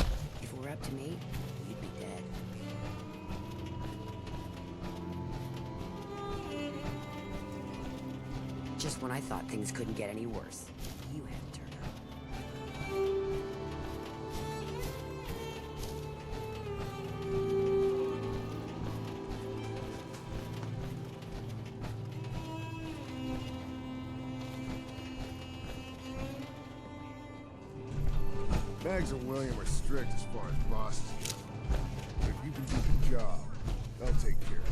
If it were up to me, you'd be dead. Just when I thought things couldn't get any worse, you had to turn up. Mags and William are strict as far as bosses go. If you can do the job, they'll take care of it.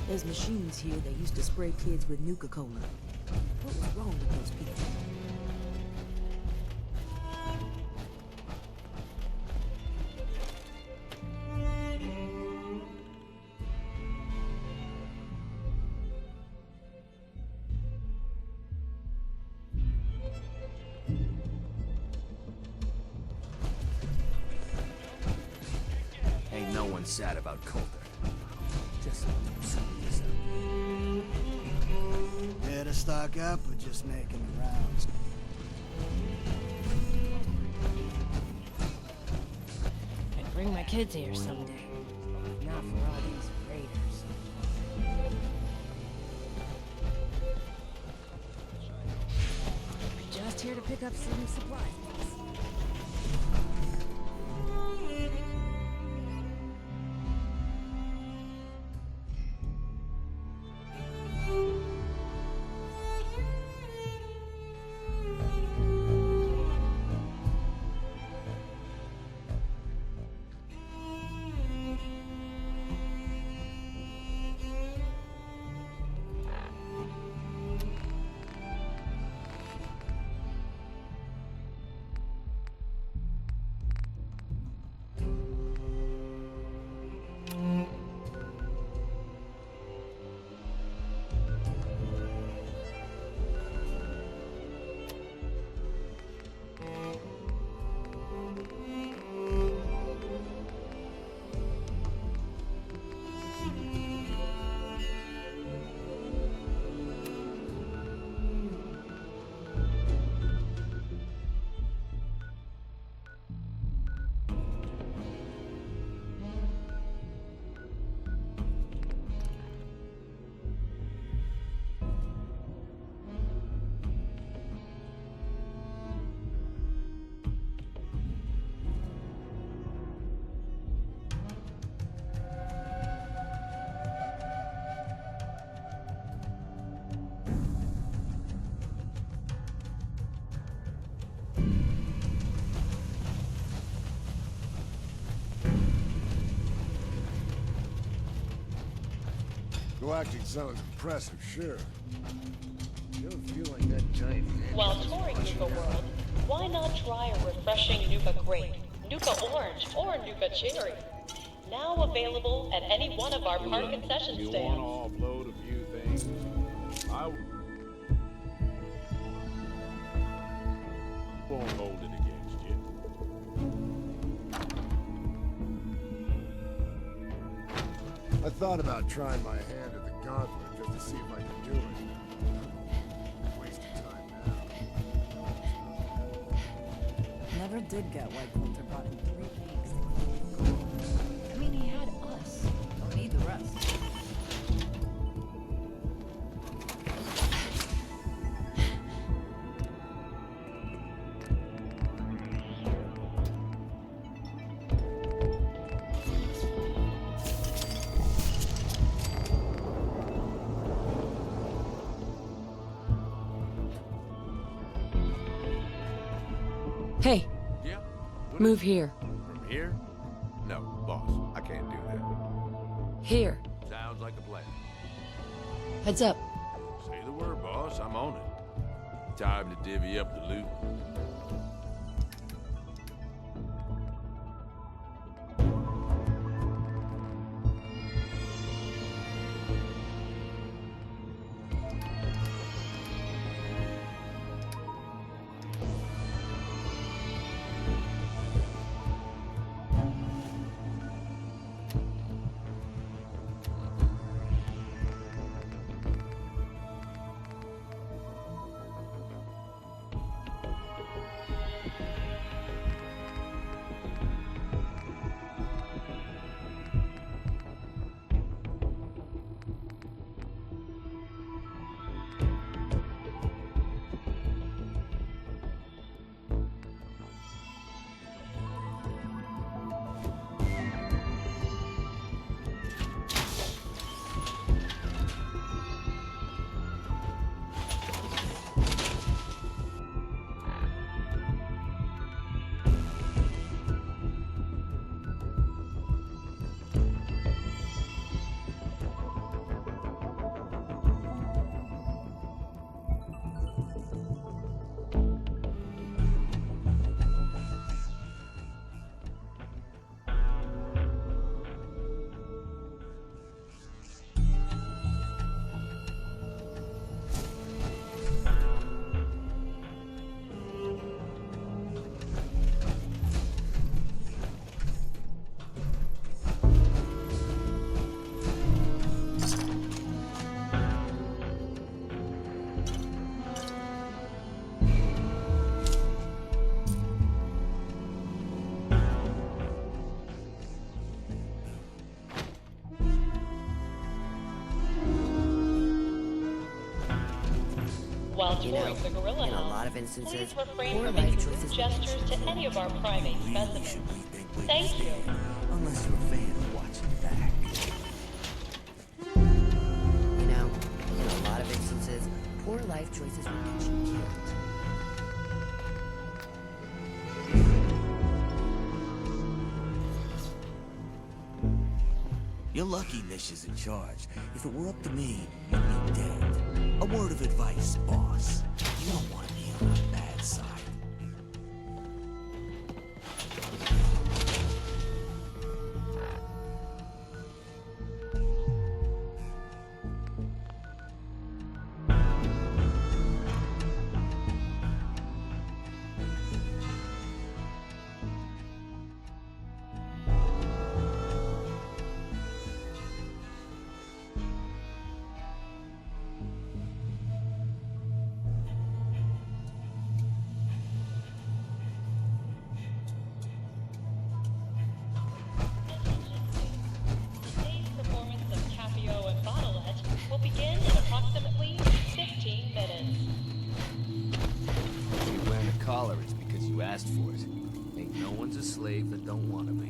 There's machines here that used to spray kids with Nuka-Cola. What was wrong with those people? Ain't no one sad about Coulter. Just Here to stock up or just making the rounds? I'd bring my kids here someday. Not for all these raiders. Just here to pick up some supplies. Galactic Zone's impressive, sure. You don't feel like that giant man. While touring Nuka World, why not try a refreshing Nuka Grape, Nuka Orange, or Nuka Cherry? Now available at any one of our park concession You stands. want to offload a few things? I won't hold it against you. I thought about trying my hand at the gauntlet just to see if I could do it. Wasting time now. Never did get why Coulter brought in 3 pigs. I mean, he had us. Don't need the rest. Hey. Yeah? Move here. From here? No, boss. I can't do that. Here. Sounds like a plan. Heads up. Say the word, boss. I'm on it. Time to divvy up the loot. While You touring know, the Gorilla in a House, lot of instances, please refrain poor from life making choices rude will gestures to any of our primate specimens. Thank you. Unless you're a fan of watching back. You know, in a lot of instances, poor life choices will get you killed. You're lucky Nish is in charge. If it were up to me, you'd be dead. A word of advice, boss. You don't want to be on the bad side. Today's performance of Capio and Bottlette will begin in approximately 15 minutes. If you're wearing a collar, it's because you asked for it. Ain't no one's a slave that don't want to be.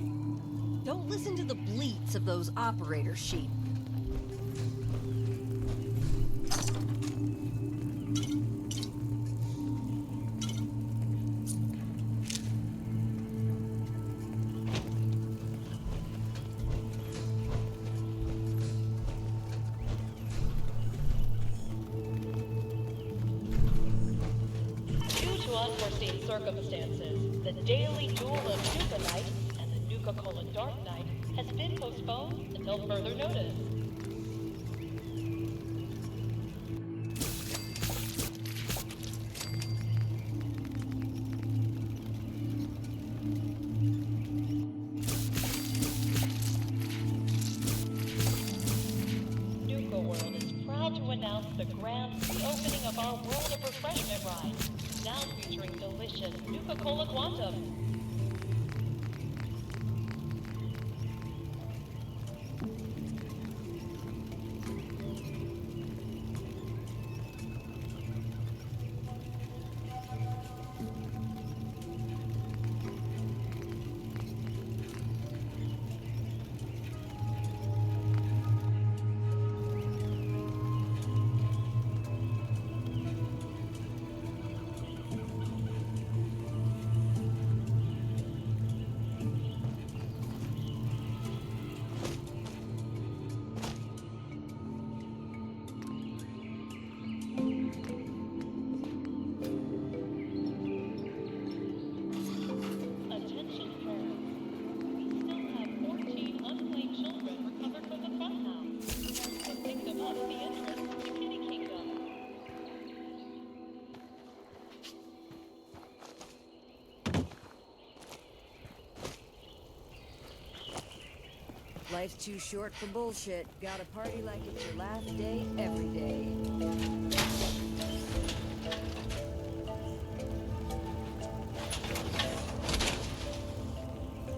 Don't listen to the bleats of those operator sheep. Due to unforeseen circumstances, the daily duel of Nuka Knight and the Nuka-Cola Dark Knight has been postponed until further notice. Nuka World is proud to announce the grand reopening of our World of Refreshment ride, now featuring delicious Nuka-Cola Quantum. Life's too short for bullshit. Gotta party like it's your last day every day.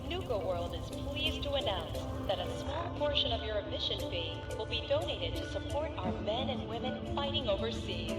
Nuka World is pleased to announce that a small portion of your admission fee will be donated to support our men and women fighting overseas.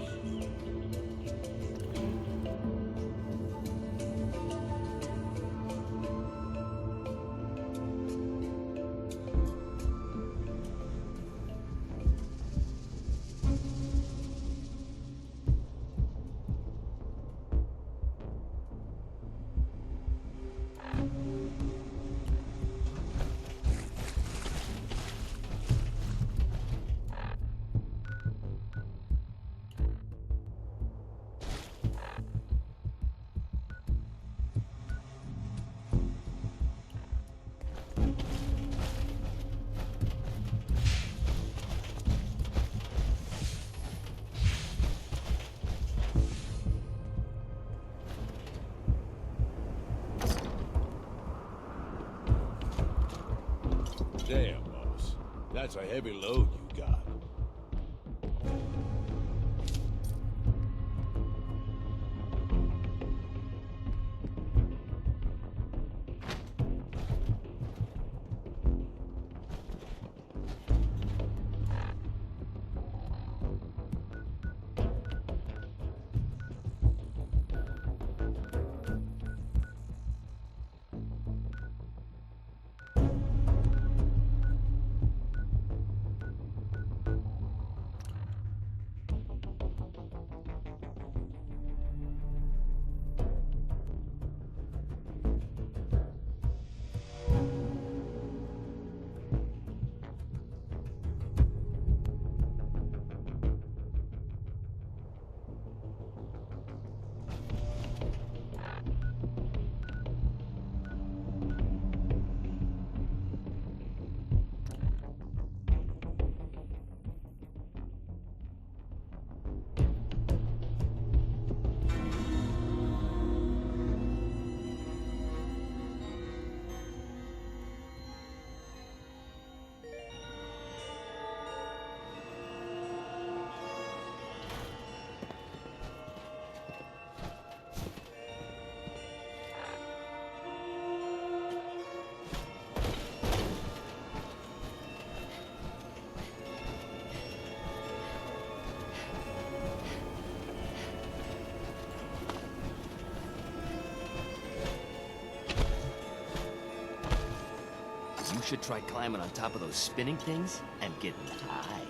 Damn, boss. That's a heavy load you got. You should try climbing on top of those spinning things and getting high.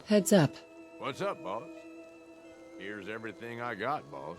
Heads up. What's up, boss? Here's everything I got, boss.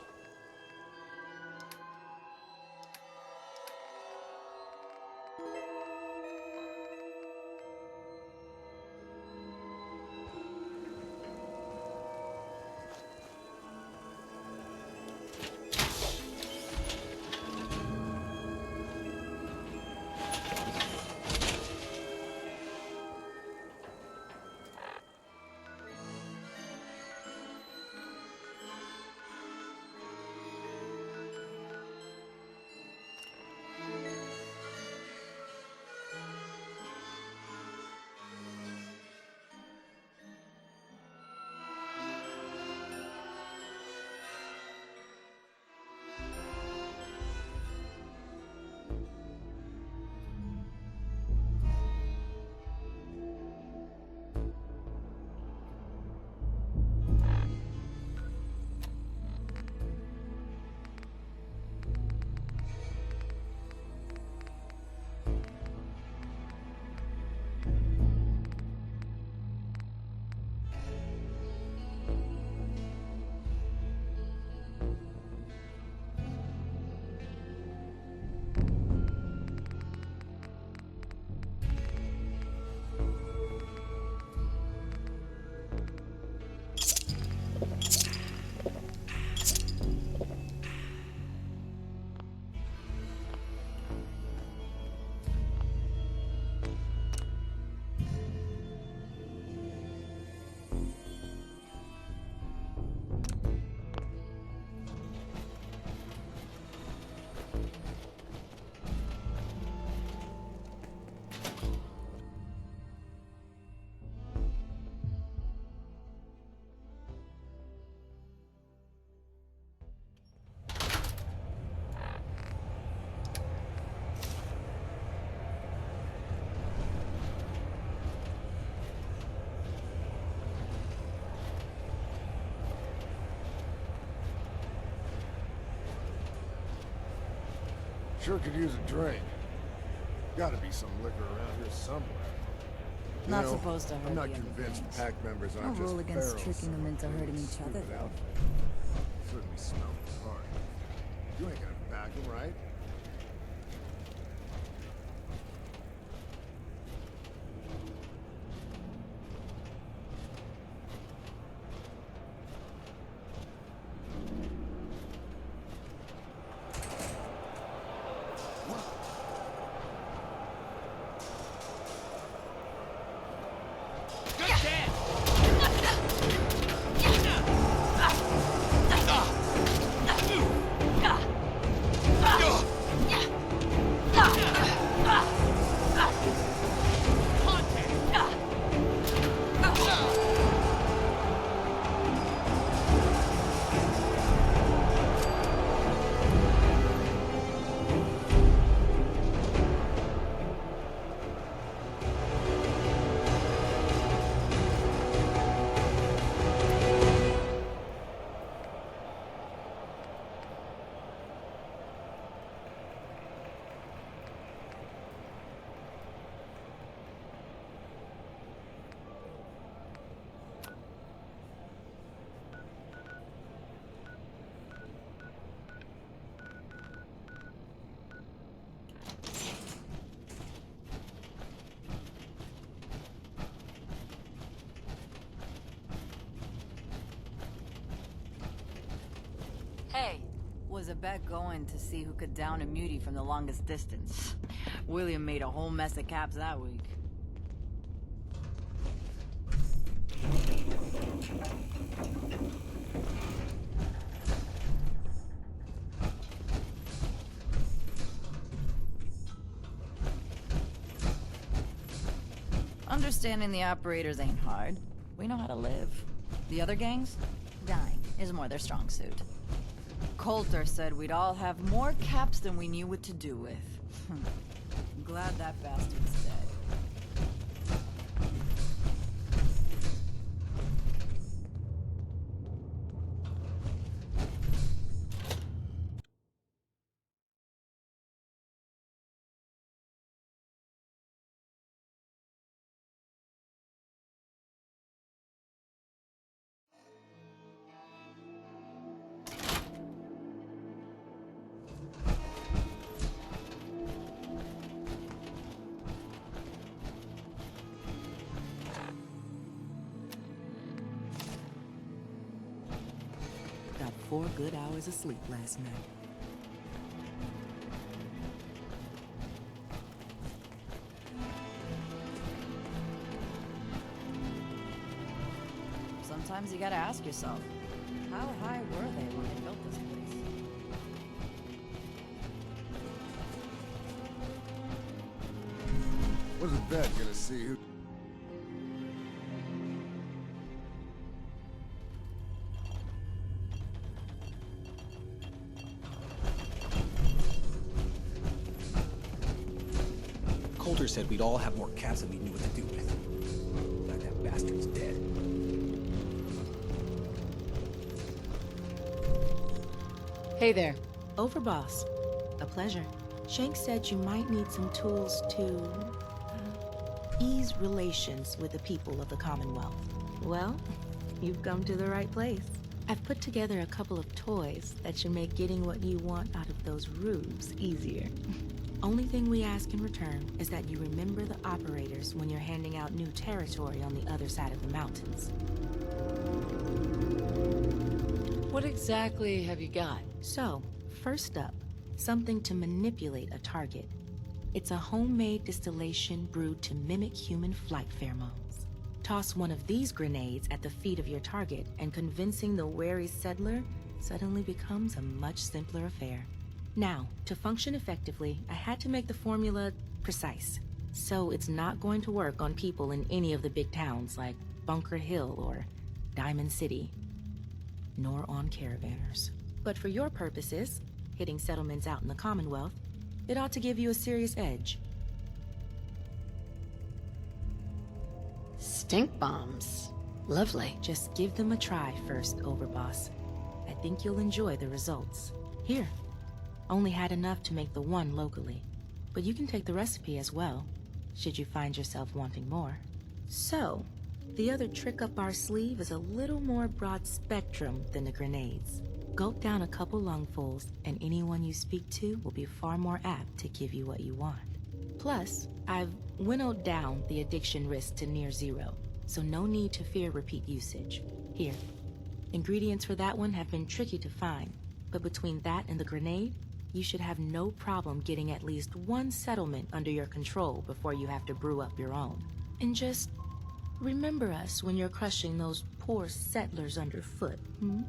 Sure could use a drink. Gotta be some liquor around here somewhere. You Not know, supposed to hurt I'm not the other convinced gangs. pack members No aren't just rule against ferals. tricking them into hurting each other, Stupid though. outfit. Certainly smell the part. You ain't gonna back him, right? Hey, was a bet going to see who could down a mutie from the longest distance. William made a whole mess of caps that week. Understanding the operators ain't hard. We know how to live. The other gangs? Dying is more their strong suit. Coulter said we'd all have more caps than we knew what to do with. Glad that bastard's dead. Got 4 good hours of sleep last night. Sometimes you gotta ask yourself, how high were they when they built this place? What's the vet gonna see who... Coulter said we'd all have more caps than we knew what to do with. Glad that bastard's dead. Hey there. Overboss. A pleasure. Shank said you might need some tools to ease relations with the people of the Commonwealth. Well, you've come to the right place. I've put together a couple of toys that should make getting what you want out of those rubes easier. Only thing we ask in return is that you remember the operators when you're handing out new territory on the other side of the mountains. What exactly have you got? So, first up, something to manipulate a target. It's a homemade distillation brewed to mimic human flight pheromones. Toss one of these grenades at the feet of your target, and convincing the wary settler suddenly becomes a much simpler affair. Now, to function effectively, I had to make the formula precise. So it's not going to work on people in any of the big towns like Bunker Hill or Diamond City, nor on caravanners. But for your purposes, hitting settlements out in the Commonwealth, it ought to give you a serious edge. Stink bombs. Lovely. Just give them a try first, Overboss. I think you'll enjoy the results. Here, Only had enough to make the one locally. But you can take the recipe as well, should you find yourself wanting more. So, the other trick up our sleeve is a little more broad spectrum than the grenades. Gulp down a couple lungfuls, and anyone you speak to will be far more apt to give you what you want. Plus, I've winnowed down the addiction risk to near zero, so no need to fear repeat usage. Here, ingredients for that one have been tricky to find, but between that and the grenade, you should have no problem getting at least one settlement under your control before you have to brew up your own. And just remember us when you're crushing those poor settlers underfoot, hmm?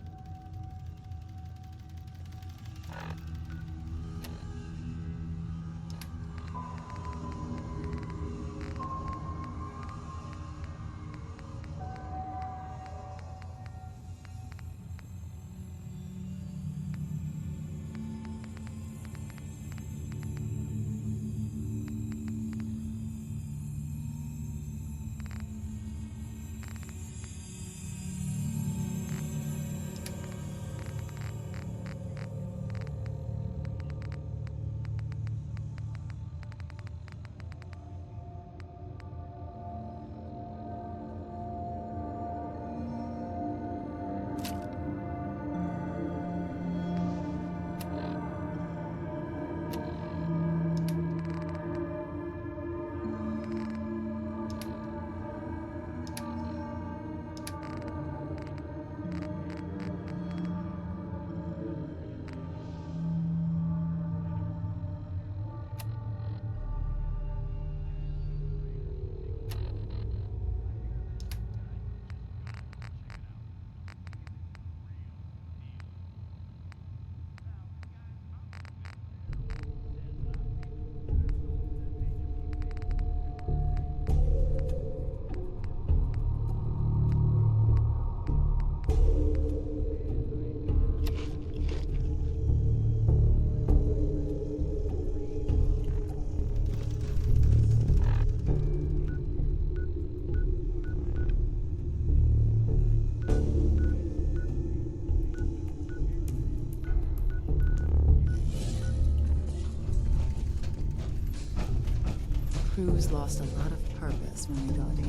Crew's lost a lot of purpose when we got here.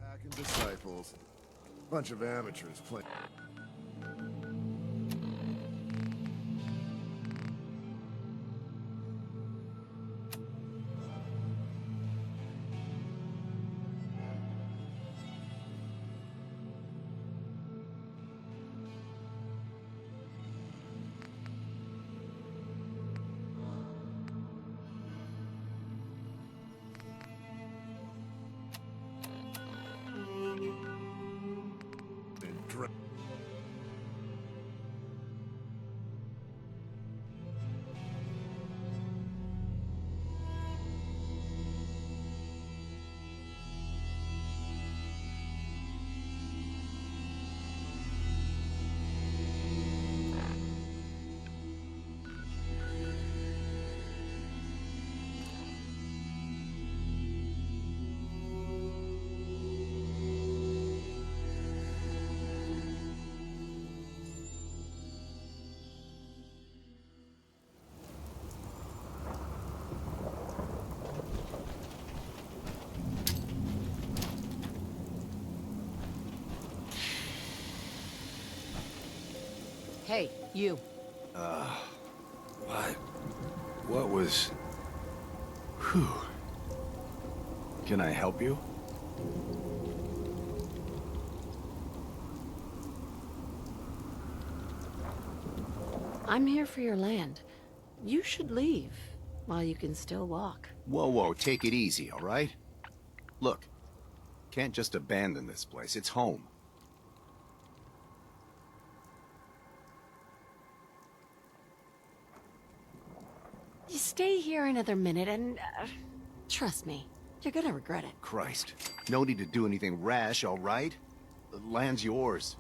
Packing disciples. Bunch of amateurs playing. Hey, you. What was... Whew. Can I help you? I'm here for your land. You should leave while you can still walk. Whoa, take it easy, all right? Look, can't just abandon this place. It's home. You stay here another minute and... trust me, you're gonna regret it. Christ. No need to do anything rash, all right? The land's yours.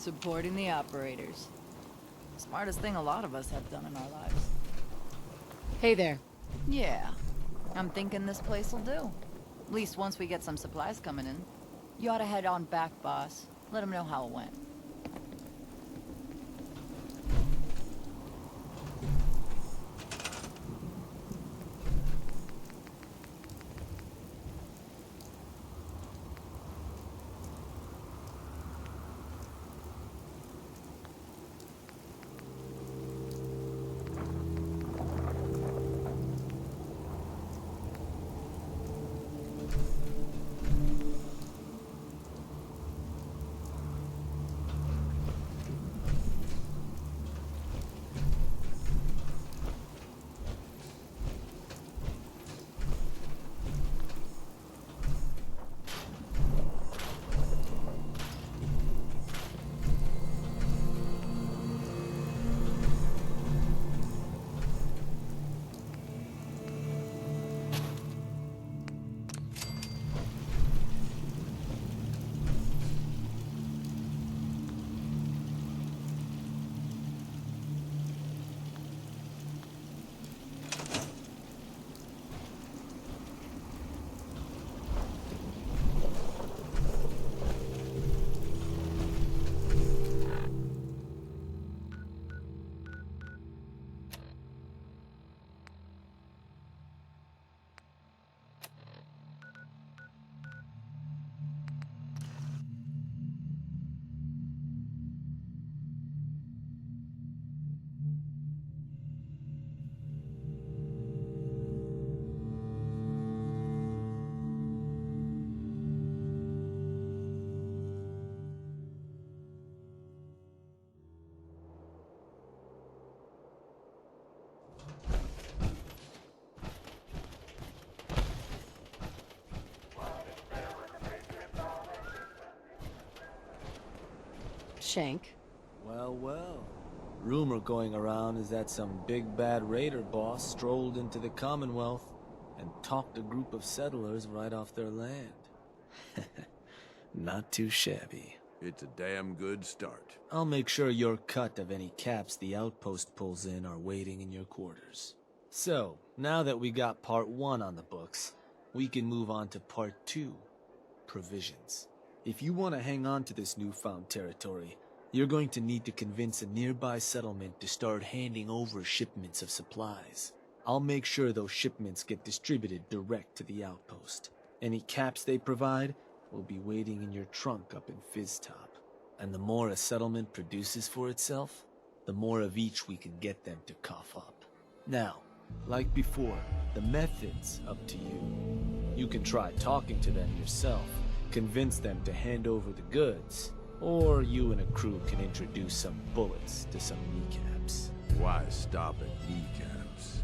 Supporting the operators. Smartest thing a lot of us have done in our lives. Hey there. Yeah. I'm thinking this place will do. At least once we get some supplies coming in. You ought to head on back, boss. Let them know how it went. Shank. Well, well. Rumor going around is that some big bad raider boss strolled into the Commonwealth and talked a group of settlers right off their land. Not too shabby. It's a damn good start. I'll make sure your cut of any caps the outpost pulls in are waiting in your quarters. So, now that we got part 1 on the books, we can move on to part 2, provisions. If you want to hang on to this newfound territory, you're going to need to convince a nearby settlement to start handing over shipments of supplies. I'll make sure those shipments get distributed direct to the outpost. Any caps they provide will be waiting in your trunk up in Fizztop. And the more a settlement produces for itself, the more of each we can get them to cough up. Now, like before, the method's up to you. You can try talking to them yourself, convince them to hand over the goods, or you and a crew can introduce some bullets to some kneecaps. Why stop at kneecaps?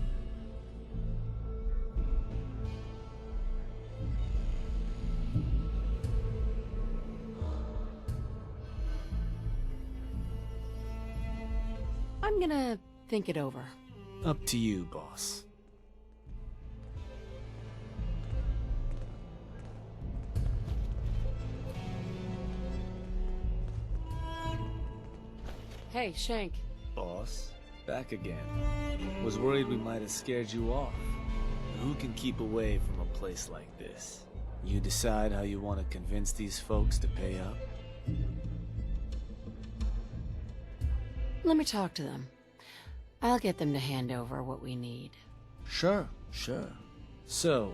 I'm gonna think it over. Up to you, boss. Hey, Shank. Boss, back again. Was worried we might have scared you off. Who can keep away from a place like this? You decide how you want to convince these folks to pay up? Let me talk to them. I'll get them to hand over what we need. Sure. So,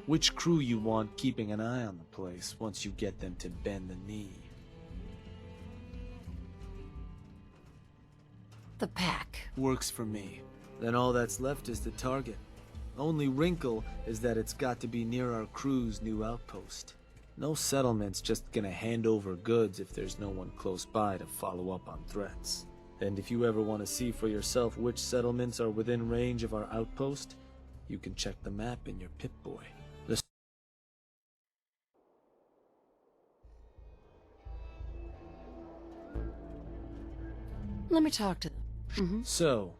which crew you want keeping an eye on the place once you get them to bend the knee? The pack. Works for me. Then all that's left is the target. Only wrinkle is that it's got to be near our crew's new outpost. No settlement's just gonna hand over goods if there's no one close by to follow up on threats. And if you ever want to see for yourself which settlements are within range of our outpost, you can check the map in your Pip-Boy. Let me talk to them. So,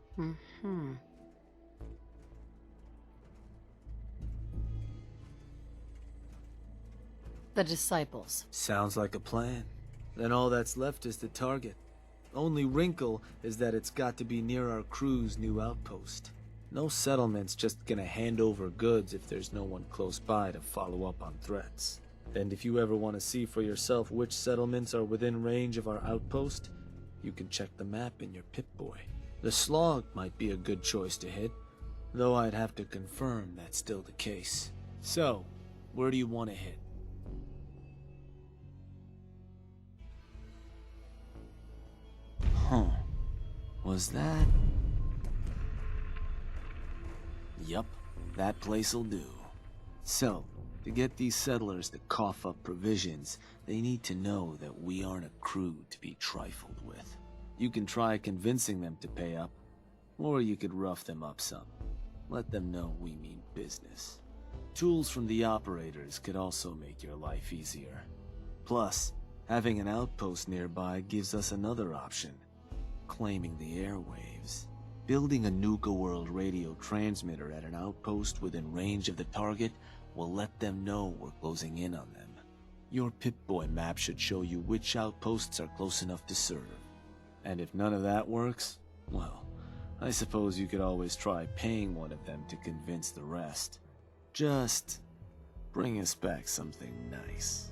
The disciples. sounds like a plan. Then all that's left is the target. Only wrinkle is that it's got to be near our crew's new outpost. No settlement's just gonna hand over goods if there's no one close by to follow up on threats. And if you ever want to see for yourself which settlements are within range of our outpost, you can check the map in your Pip-Boy. The Slog might be a good choice to hit, though I'd have to confirm that's still the case. So, where do you want to hit? Huh. Was that? Yup, that place'll do. So, to get these settlers to cough up provisions, they need to know that we aren't a crew to be trifled with. You can try convincing them to pay up, or you could rough them up some. Let them know we mean business. Tools from the operators could also make your life easier. Plus, having an outpost nearby gives us another option: claiming the airwaves. Building a Nuka World radio transmitter at an outpost within range of the target will let them know we're closing in on them. Your Pip-Boy map should show you which outposts are close enough to serve. And if none of that works, well, I suppose you could always try paying one of them to convince the rest. Just bring us back something nice.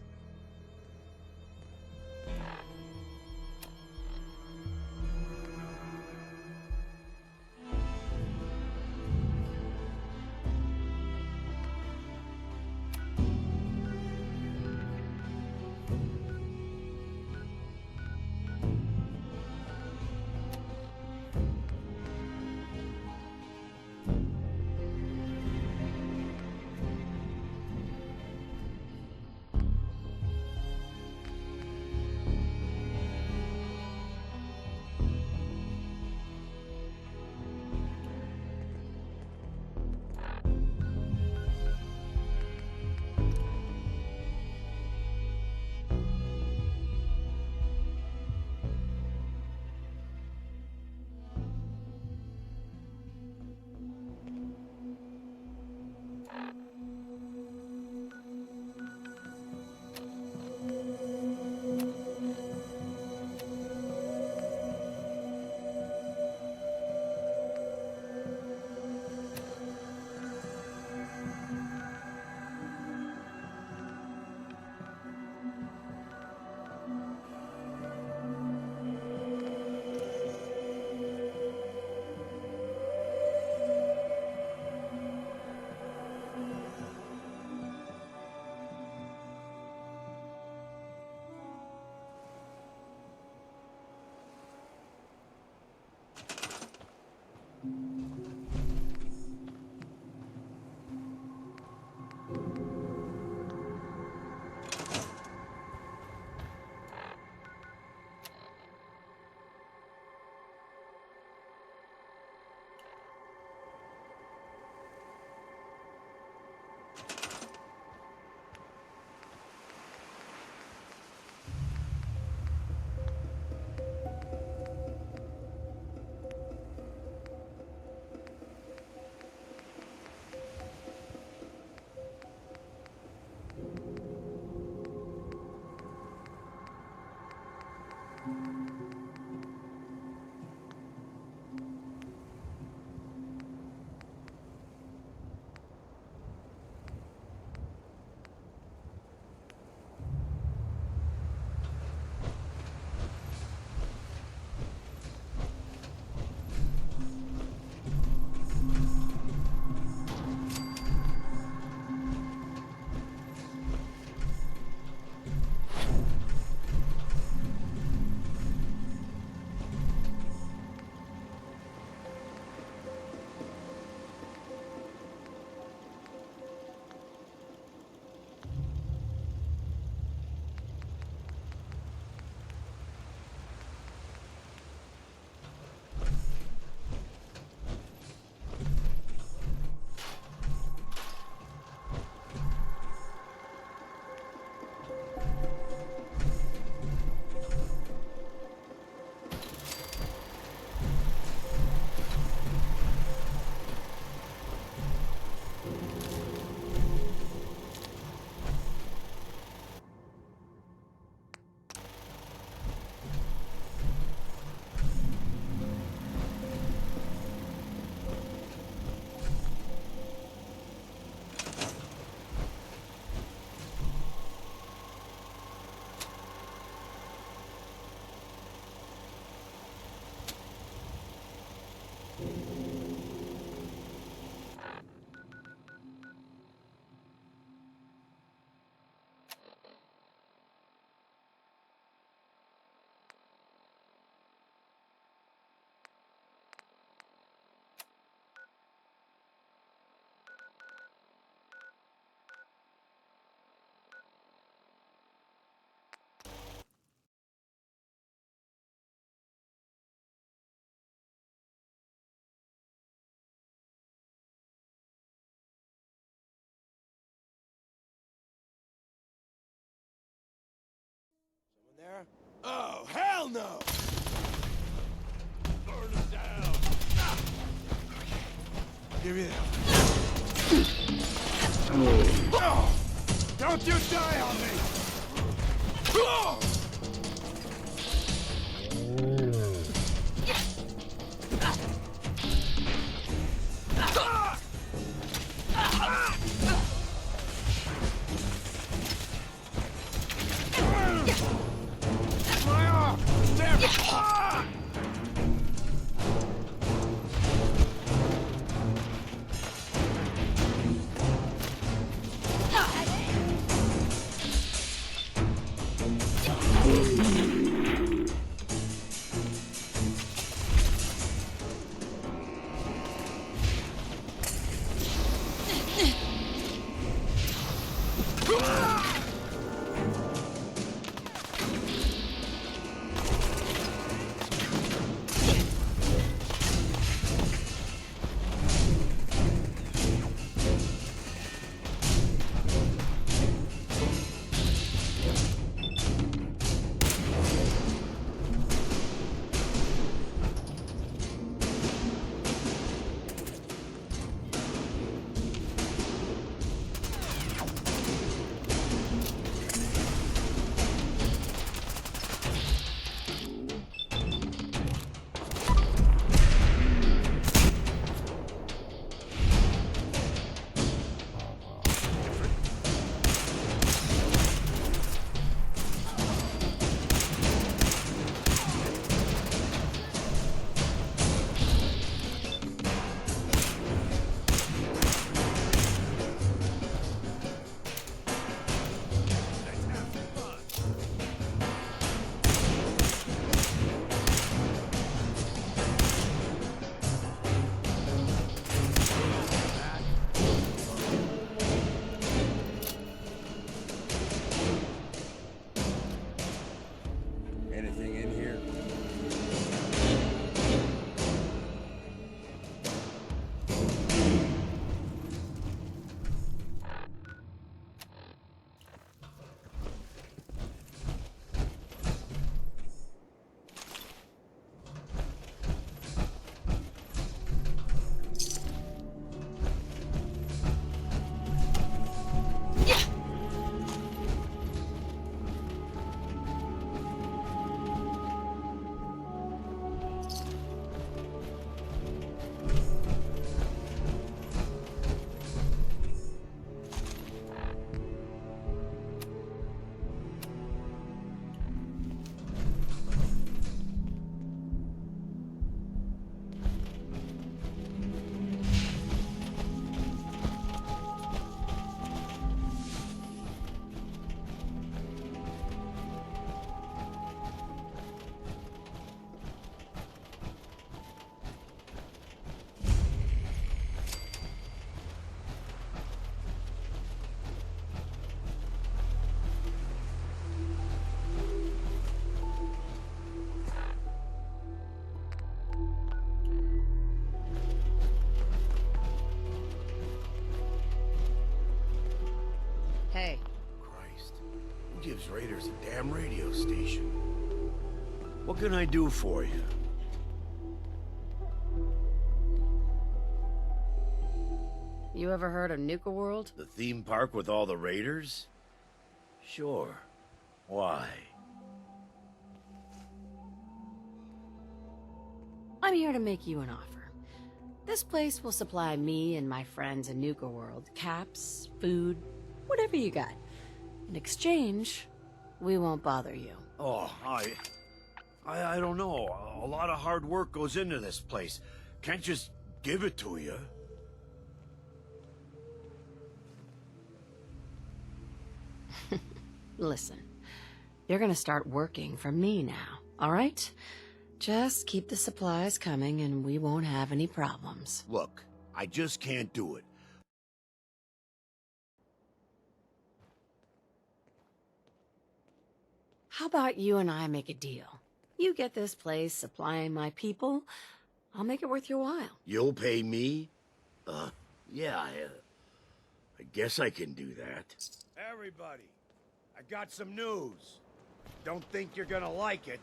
Oh, hell no! Burn them down! Give me that. Don't you die on me! My arm! Damn it! anything in here? Hey. Christ. Who gives Raiders a damn radio station? What can I do for you? You ever heard of Nuka World? The theme park with all the Raiders? Sure. Why? I'm here to make you an offer. This place will supply me and my friends in Nuka World caps, food, whatever you got. In exchange, we won't bother you. Oh, I don't know. A lot of hard work goes into this place. Can't just give it to you. Listen, you're gonna start working for me now, all right? Just keep the supplies coming and we won't have any problems. Look, I just can't do it. How about you and I make a deal? You get this place supplying my people, I'll make it worth your while. You'll pay me? Yeah, I guess I can do that. Everybody, I got some news. Don't think you're gonna like it.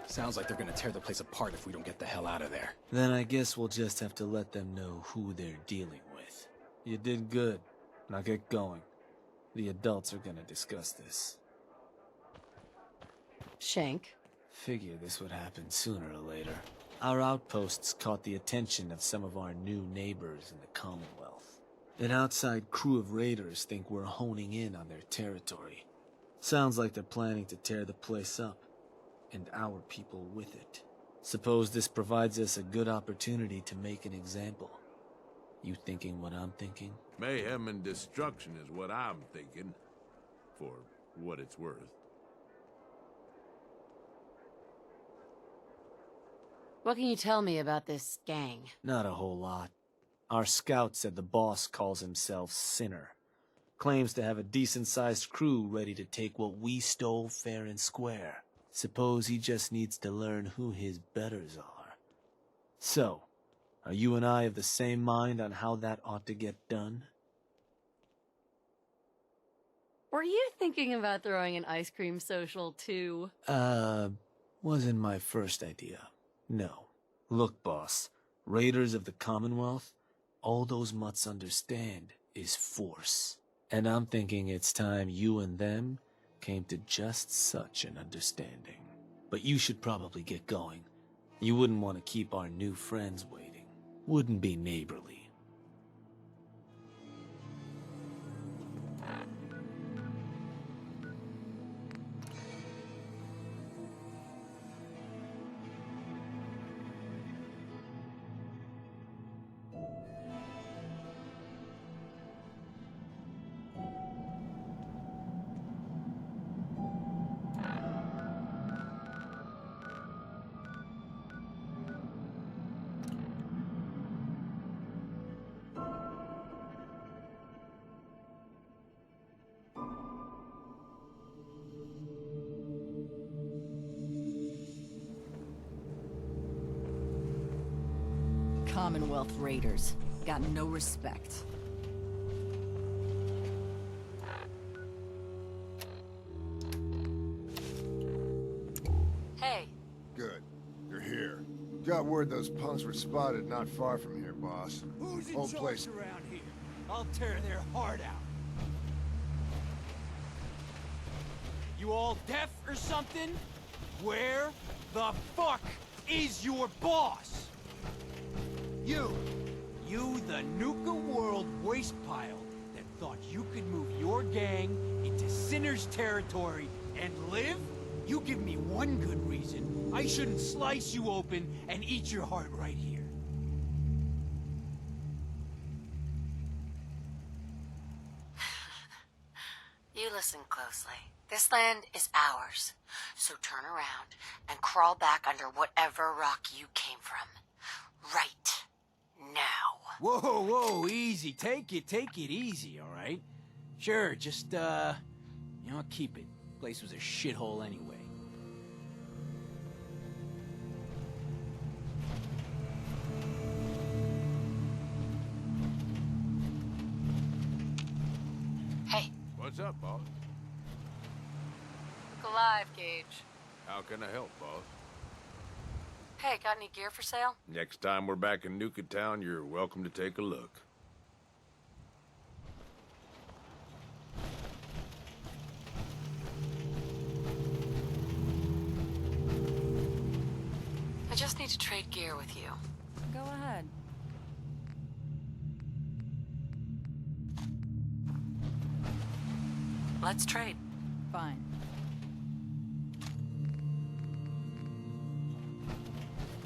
Sounds like they're gonna tear the place apart if we don't get the hell out of there. Then I guess we'll just have to let them know who they're dealing with. You did good. Now get going. The adults are gonna discuss this. Shank. Figure this would happen sooner or later. Our outposts caught the attention of some of our new neighbors in the Commonwealth. An outside crew of raiders think we're honing in on their territory. Sounds like they're planning to tear the place up, and our people with it. Suppose this provides us a good opportunity to make an example. You thinking what I'm thinking? Mayhem and destruction is what I'm thinking. For what it's worth. What can you tell me about this gang? Not a whole lot. Our scout said the boss calls himself Sinner. Claims to have a decent-sized crew ready to take what we stole fair and square. Suppose he just needs to learn who his betters are. So, are you and I of the same mind on how that ought to get done? Were you thinking about throwing an ice cream social too? Wasn't my first idea. No. Look, boss. Raiders of the Commonwealth, all those mutts understand is force. And I'm thinking it's time you and them came to just such an understanding. But you should probably get going. You wouldn't want to keep our new friends waiting. Wouldn't be neighborly. Commonwealth raiders. Got no respect. Hey. Good. You're here. Got word those punks were spotted not far from here, boss. Who's in Whole charge place. around here? I'll tear their heart out. You all deaf or something? Where the fuck is your boss? You the Nuka World waste pile that thought you could move your gang into Sinner's territory and live? You give me one good reason I shouldn't slice you open and eat your heart right here. You listen closely. This land is ours. So turn around and crawl back under whatever rock you came from. Right now. Whoa, easy. Take it easy, all right? Sure, just, keep it. Place was a shithole anyway. Hey. What's up, boss? Look alive, Gage. How can I help, boss? Hey, got any gear for sale? Next time we're back in Nuka Town, you're welcome to take a look. I just need to trade gear with you. Go ahead. Let's trade. Fine.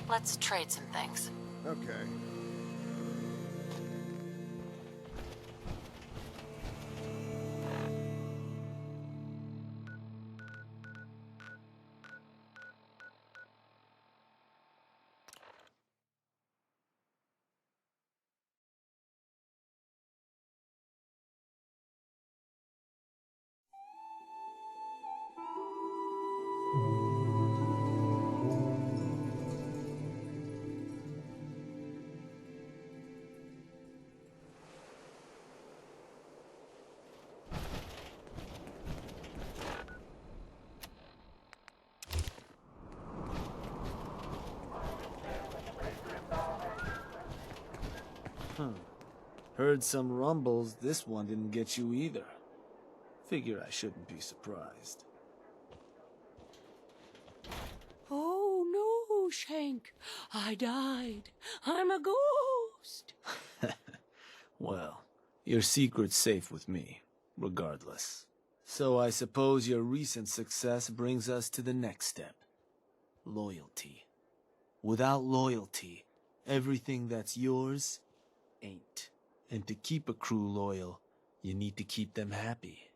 Let's trade some things. Okay. Heard some rumbles, this one didn't get you either. Figure I shouldn't be surprised. Oh no, Shank. I died. I'm a ghost. Well, your secret's safe with me, regardless. So I suppose your recent success brings us to the next step. Loyalty. Without loyalty, everything that's yours ain't. And to keep a crew loyal, you need to keep them happy.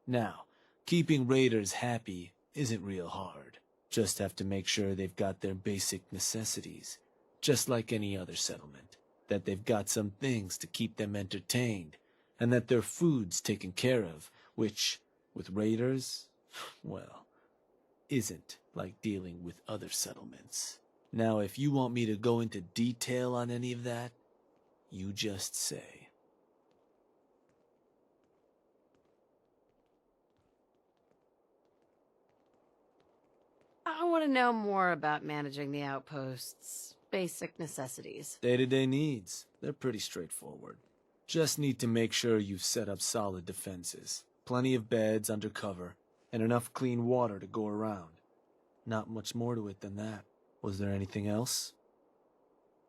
Now, keeping raiders happy isn't real hard. Just have to make sure they've got their basic necessities, just like any other settlement. That they've got some things to keep them entertained, and that their food's taken care of, which, with raiders, well, isn't like dealing with other settlements. Now, if you want me to go into detail on any of that, you just say. I want to know more about managing the outposts. Basic necessities. Day-to-day needs. They're pretty straightforward. Just need to make sure you've set up solid defenses. Plenty of beds under cover, and enough clean water to go around. Not much more to it than that. Was there anything else?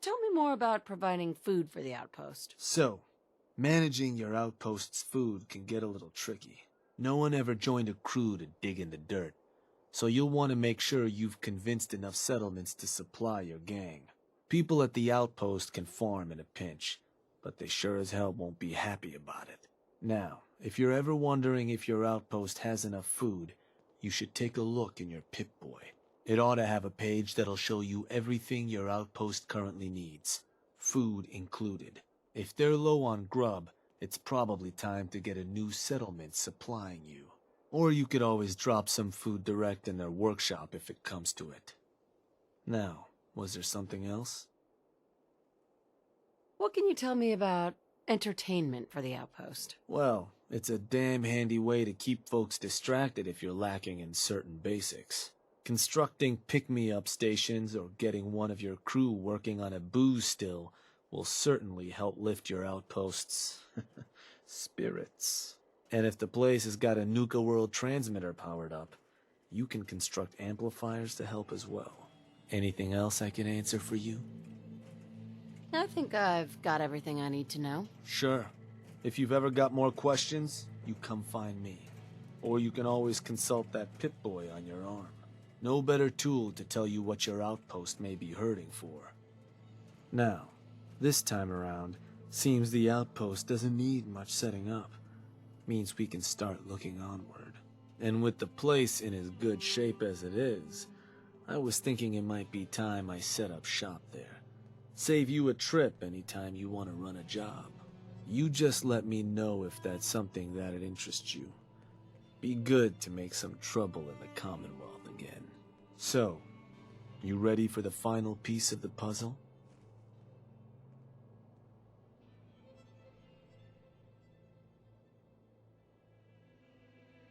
Tell me more about providing food for the outpost. So, managing your outpost's food can get a little tricky. No one ever joined a crew to dig in the dirt, so you'll want to make sure you've convinced enough settlements to supply your gang. People at the outpost can farm in a pinch, but they sure as hell won't be happy about it. Now, if you're ever wondering if your outpost has enough food, you should take a look in your Pip-Boy. It ought to have a page that'll show you everything your outpost currently needs, food included. If they're low on grub, it's probably time to get a new settlement supplying you. Or you could always drop some food direct in their workshop if it comes to it. Now, was there something else? What can you tell me about entertainment for the outpost? Well, it's a damn handy way to keep folks distracted if you're lacking in certain basics. Constructing pick-me-up stations or getting one of your crew working on a booze still will certainly help lift your outpost's spirits. And if the place has got a Nuka World transmitter powered up, you can construct amplifiers to help as well. Anything else I can answer for you? I think I've got everything I need to know. Sure. If you've ever got more questions, you come find me. Or you can always consult that Pip-Boy on your arm. No better tool to tell you what your outpost may be hurting for. Now, this time around, seems the outpost doesn't need much setting up. Means we can start looking onward. And with the place in as good shape as it is, I was thinking it might be time I set up shop there. Save you a trip anytime you want to run a job. You just let me know if that's something that'd interest you. Be good to make some trouble in the Commonwealth again. So, you ready for the final piece of the puzzle?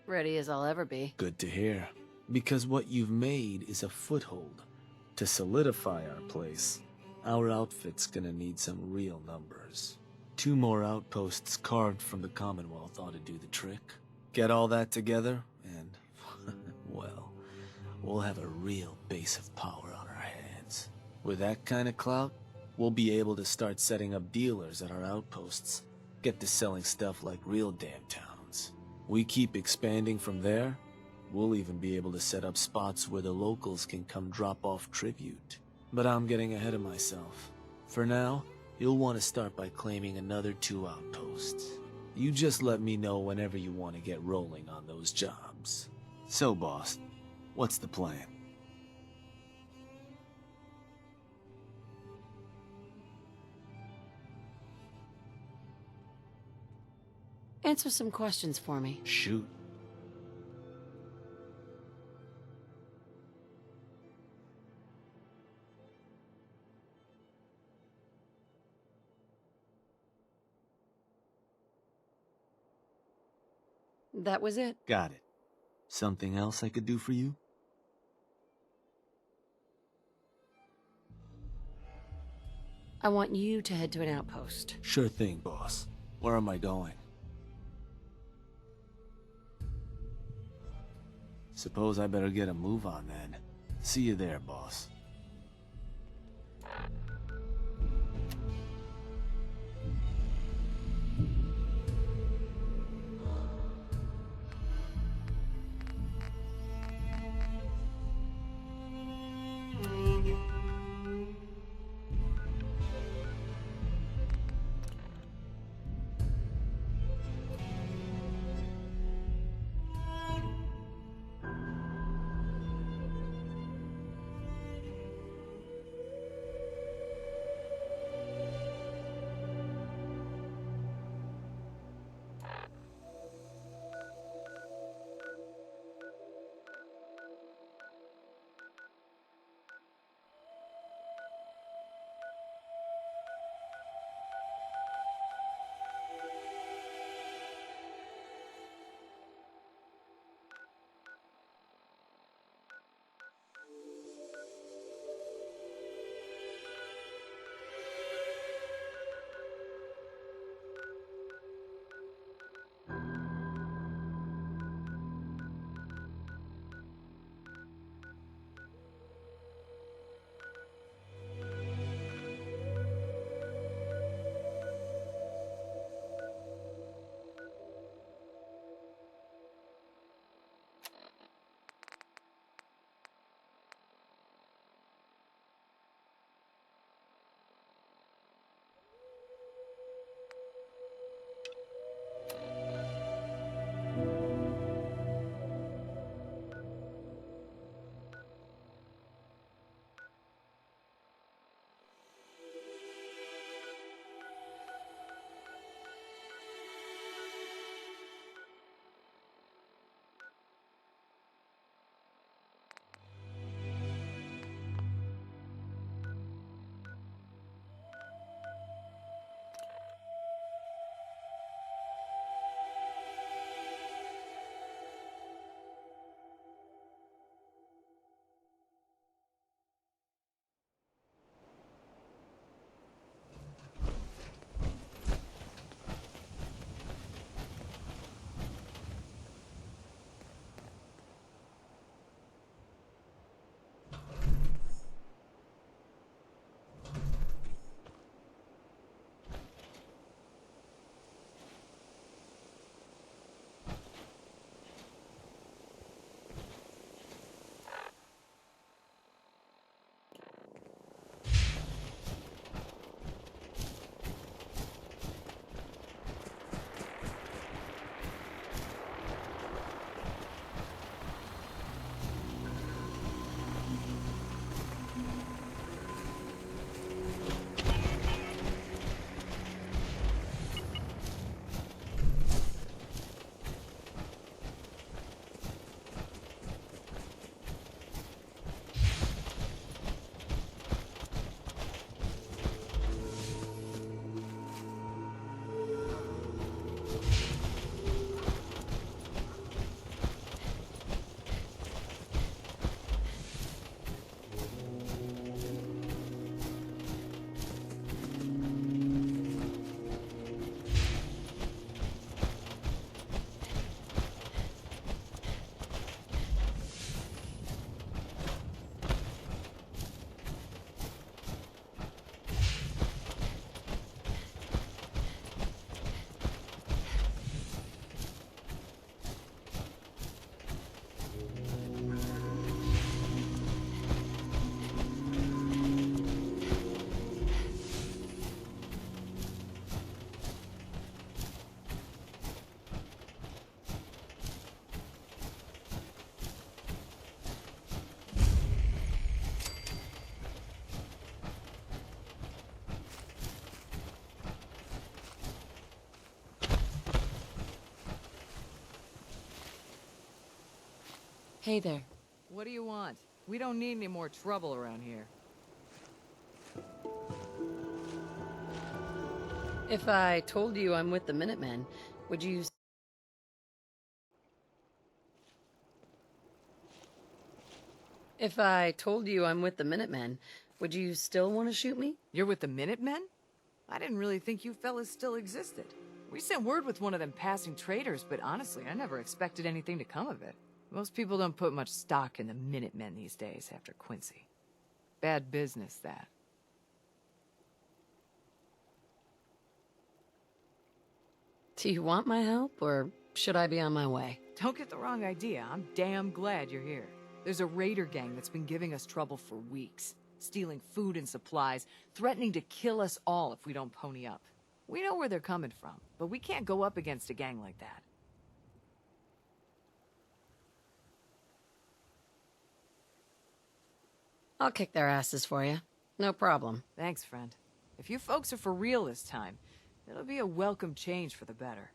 Ready as I'll ever be. Good to hear. Because what you've made is a foothold. To solidify our place, our outfit's gonna need some real numbers. 2 more outposts carved from the Commonwealth ought to do the trick. Get all that together, and, well, we'll have a real base of power on our hands. With that kind of clout, we'll be able to start setting up dealers at our outposts. Get to selling stuff like real damn towns. We keep expanding from there, we'll even be able to set up spots where the locals can come drop off tribute. But I'm getting ahead of myself. For now, you'll want to start by claiming another 2 outposts. You just let me know whenever you want to get rolling on those jobs. So, boss, what's the plan? Answer some questions for me. Shoot. That was it. Got it. Something else I could do for you? I want you to head to an outpost. Sure thing, boss. Where am I going? Suppose I better get a move on then. See you there, boss. Hey there. What do you want? We don't need any more trouble around here. If I told you I'm with the Minutemen, would you... If I told you I'm with the Minutemen, would you still want to shoot me? You're with the Minutemen? I didn't really think you fellas still existed. We sent word with one of them passing traders, but honestly, I never expected anything to come of it. Most people don't put much stock in the Minutemen these days after Quincy. Bad business, that. Do you want my help, or should I be on my way? Don't get the wrong idea. I'm damn glad you're here. There's a raider gang that's been giving us trouble for weeks. Stealing food and supplies, threatening to kill us all if we don't pony up. We know where they're coming from, but we can't go up against a gang like that. I'll kick their asses for you. No problem. Thanks, friend. If you folks are for real this time, it'll be a welcome change for the better.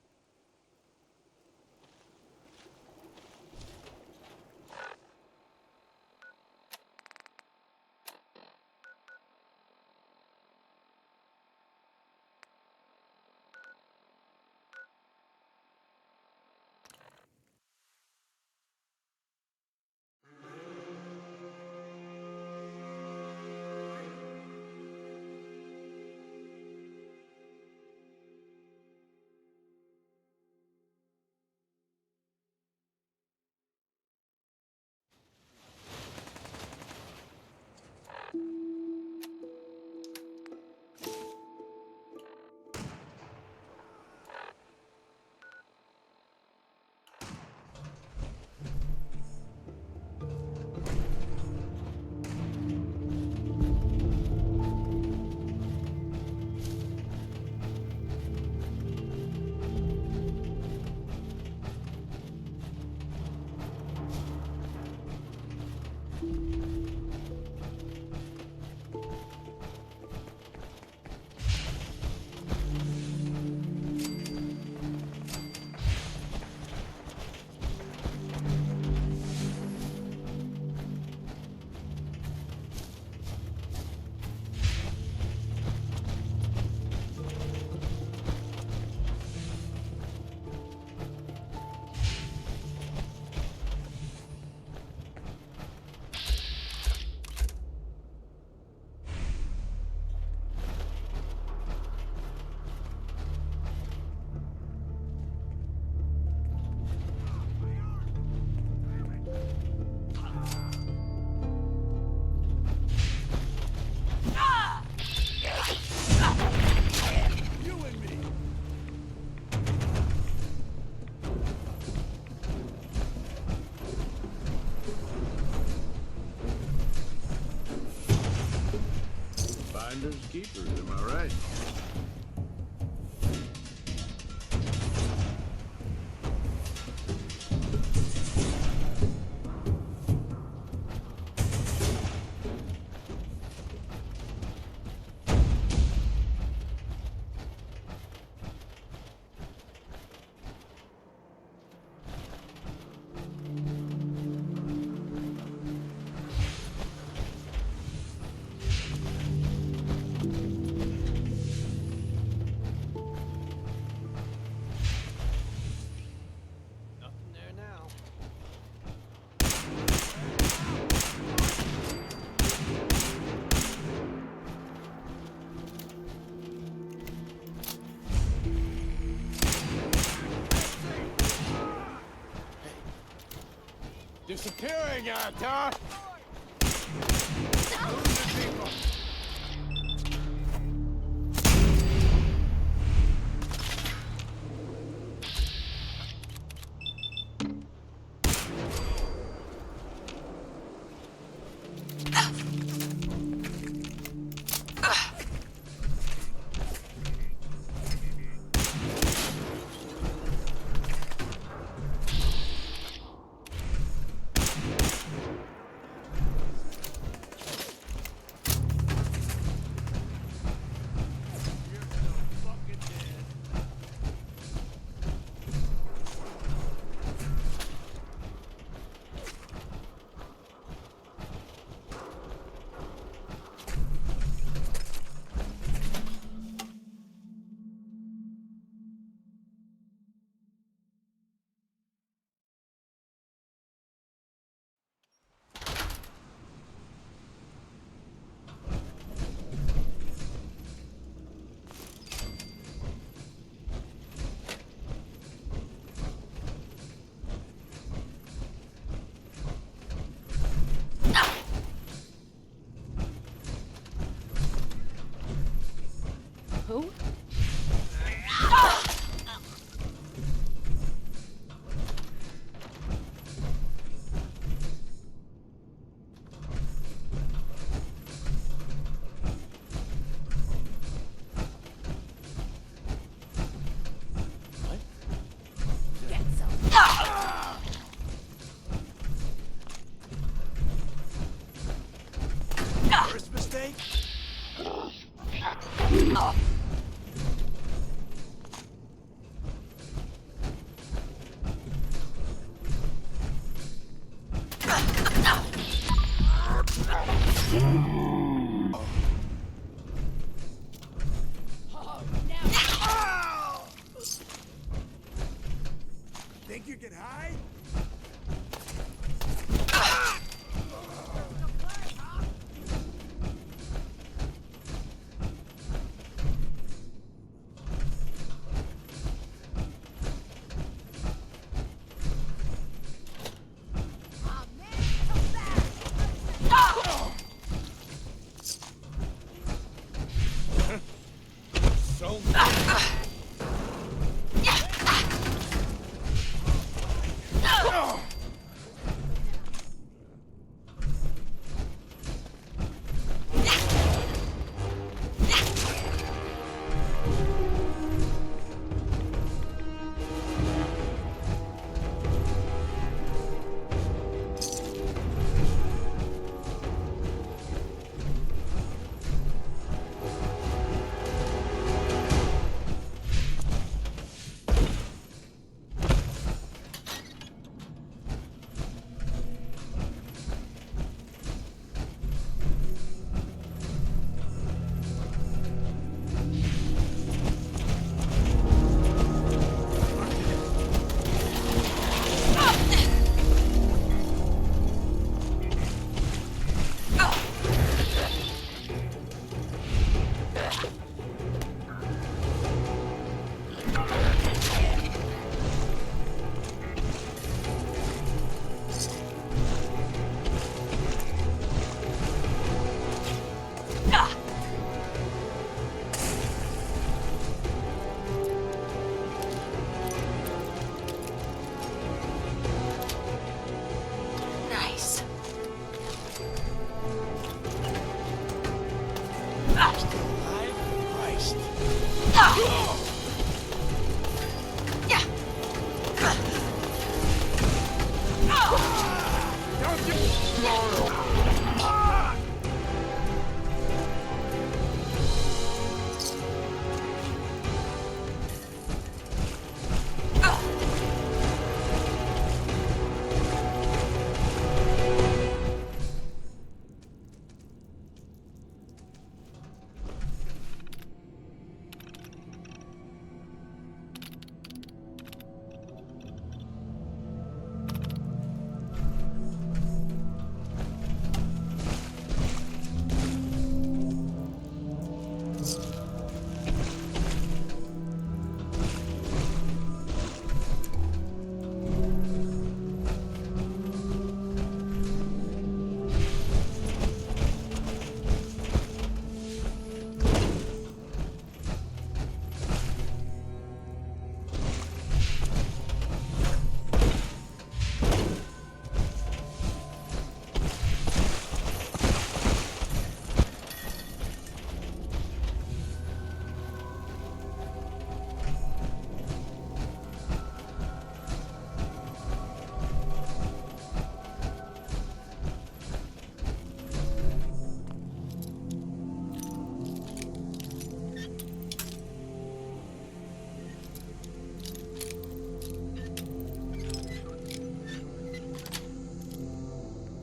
Finders keepers, am I right? Disappearing act, huh? Who? First mistake? Think you can hide? So Nice.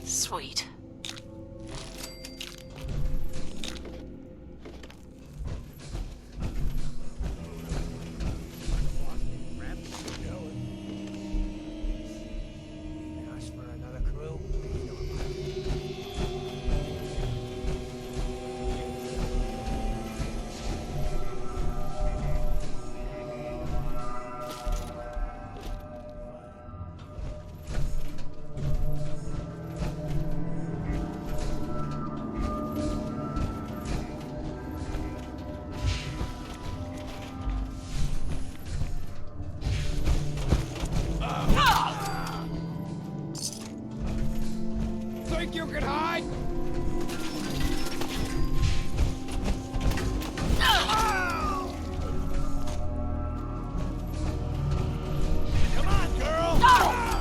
Sweet. fucking hide! Come on, girl!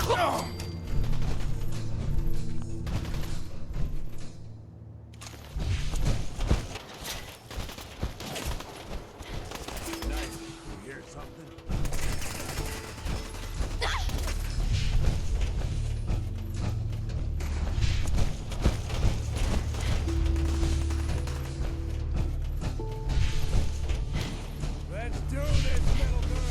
You hear something? Let's do this, little girl!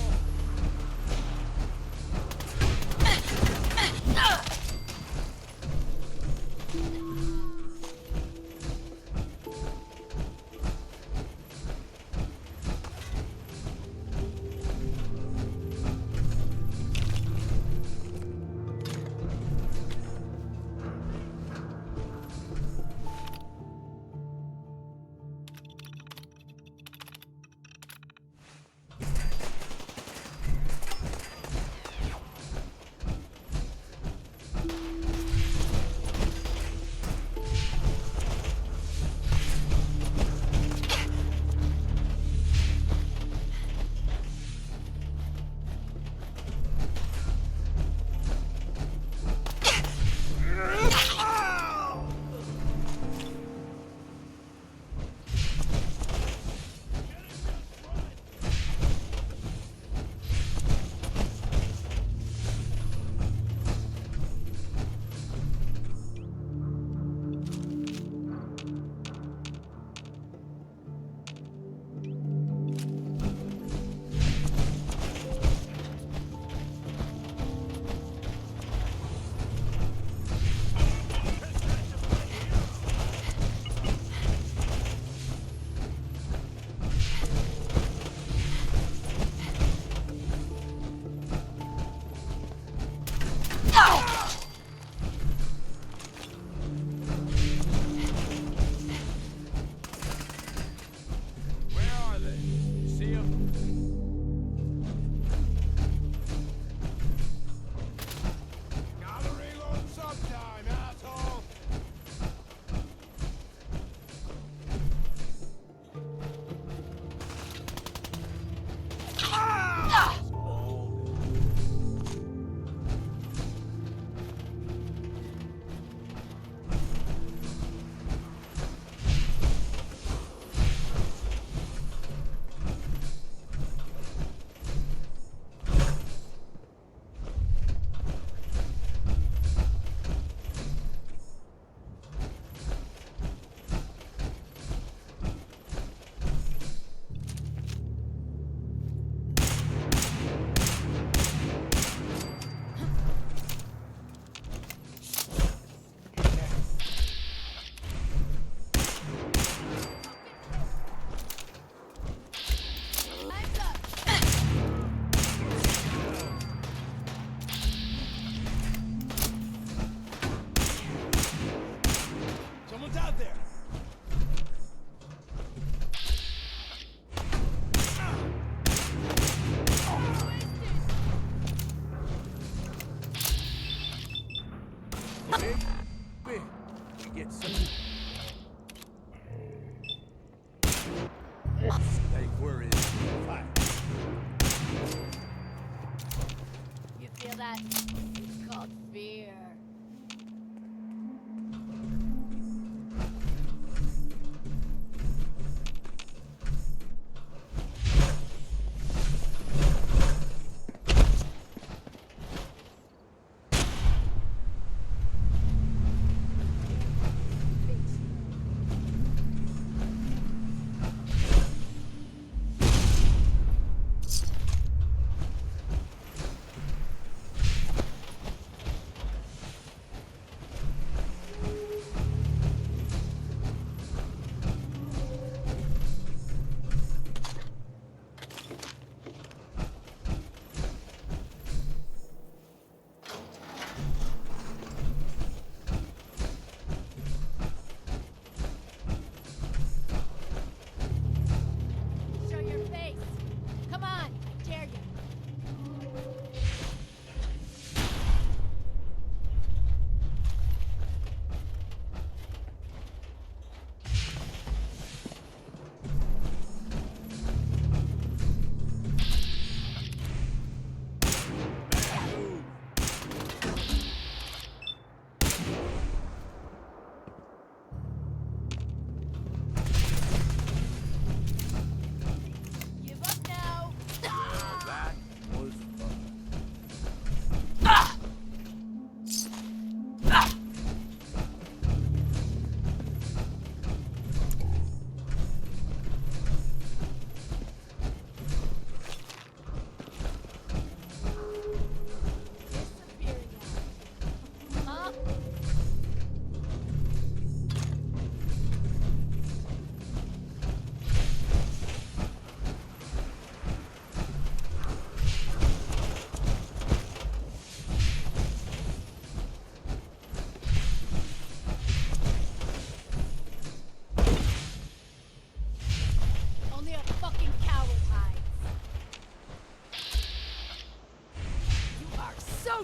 that? It's called fear.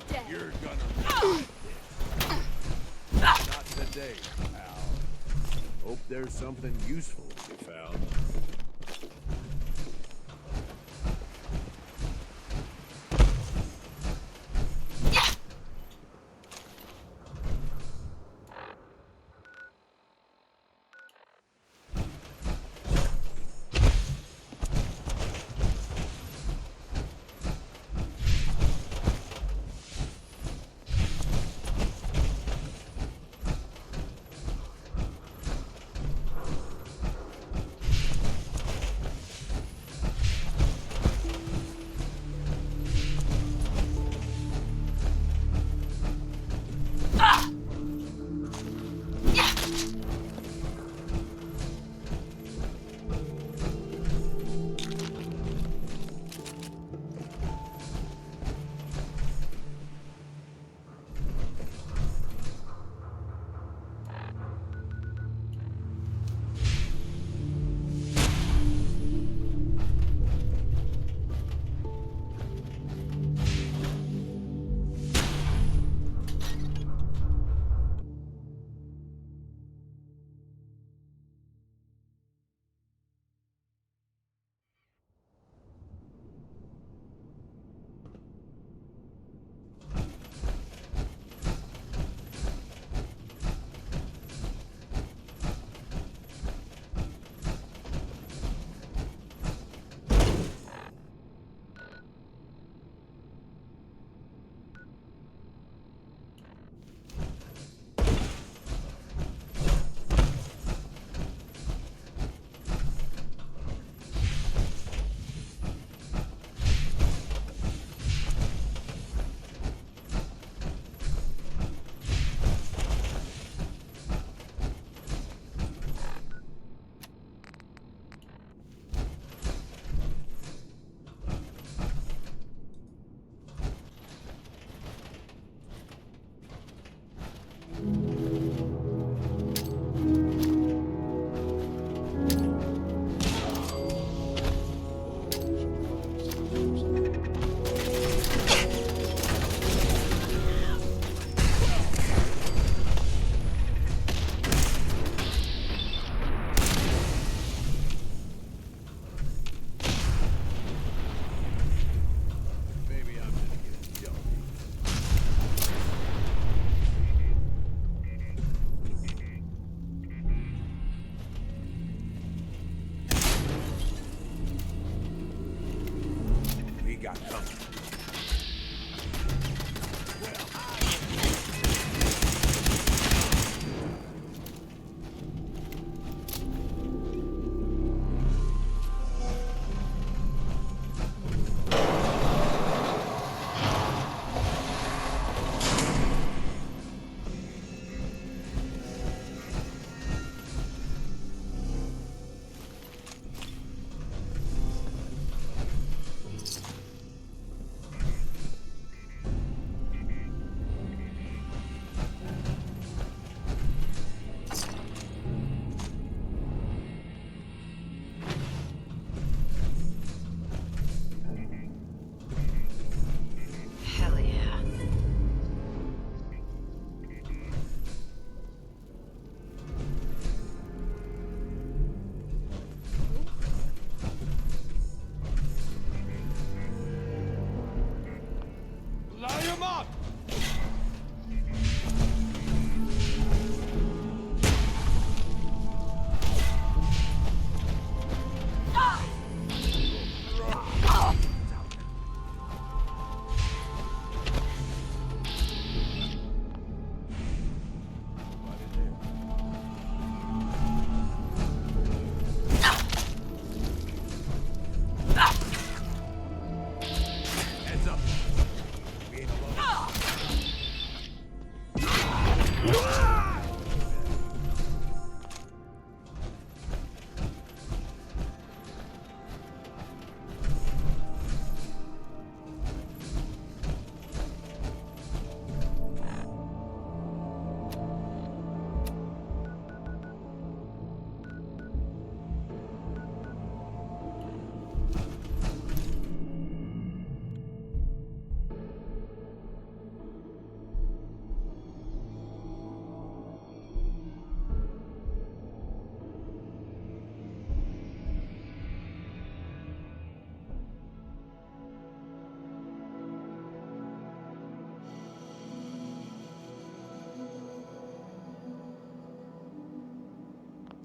dead. You're gonna not today, pal. Hope there's something useful to be found.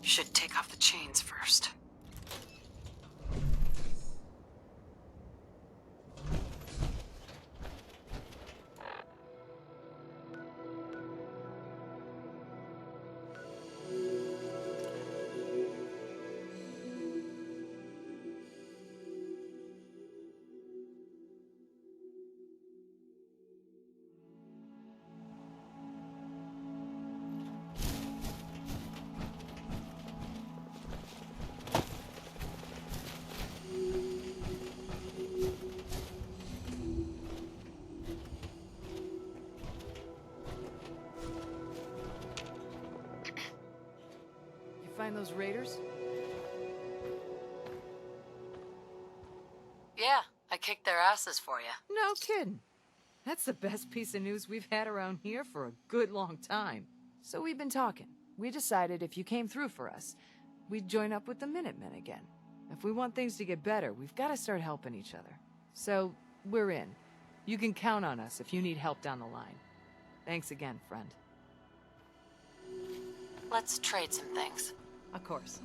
Should take off the chains first. Find those raiders? Yeah, I kicked their asses for you. No kidding. That's the best piece of news we've had around here for a good long time. So we've been talking. We decided if you came through for us, we'd join up with the Minutemen again. If we want things to get better, we've got to start helping each other. So, we're in. You can count on us if you need help down the line. Thanks again, friend. Let's trade some things. Of course.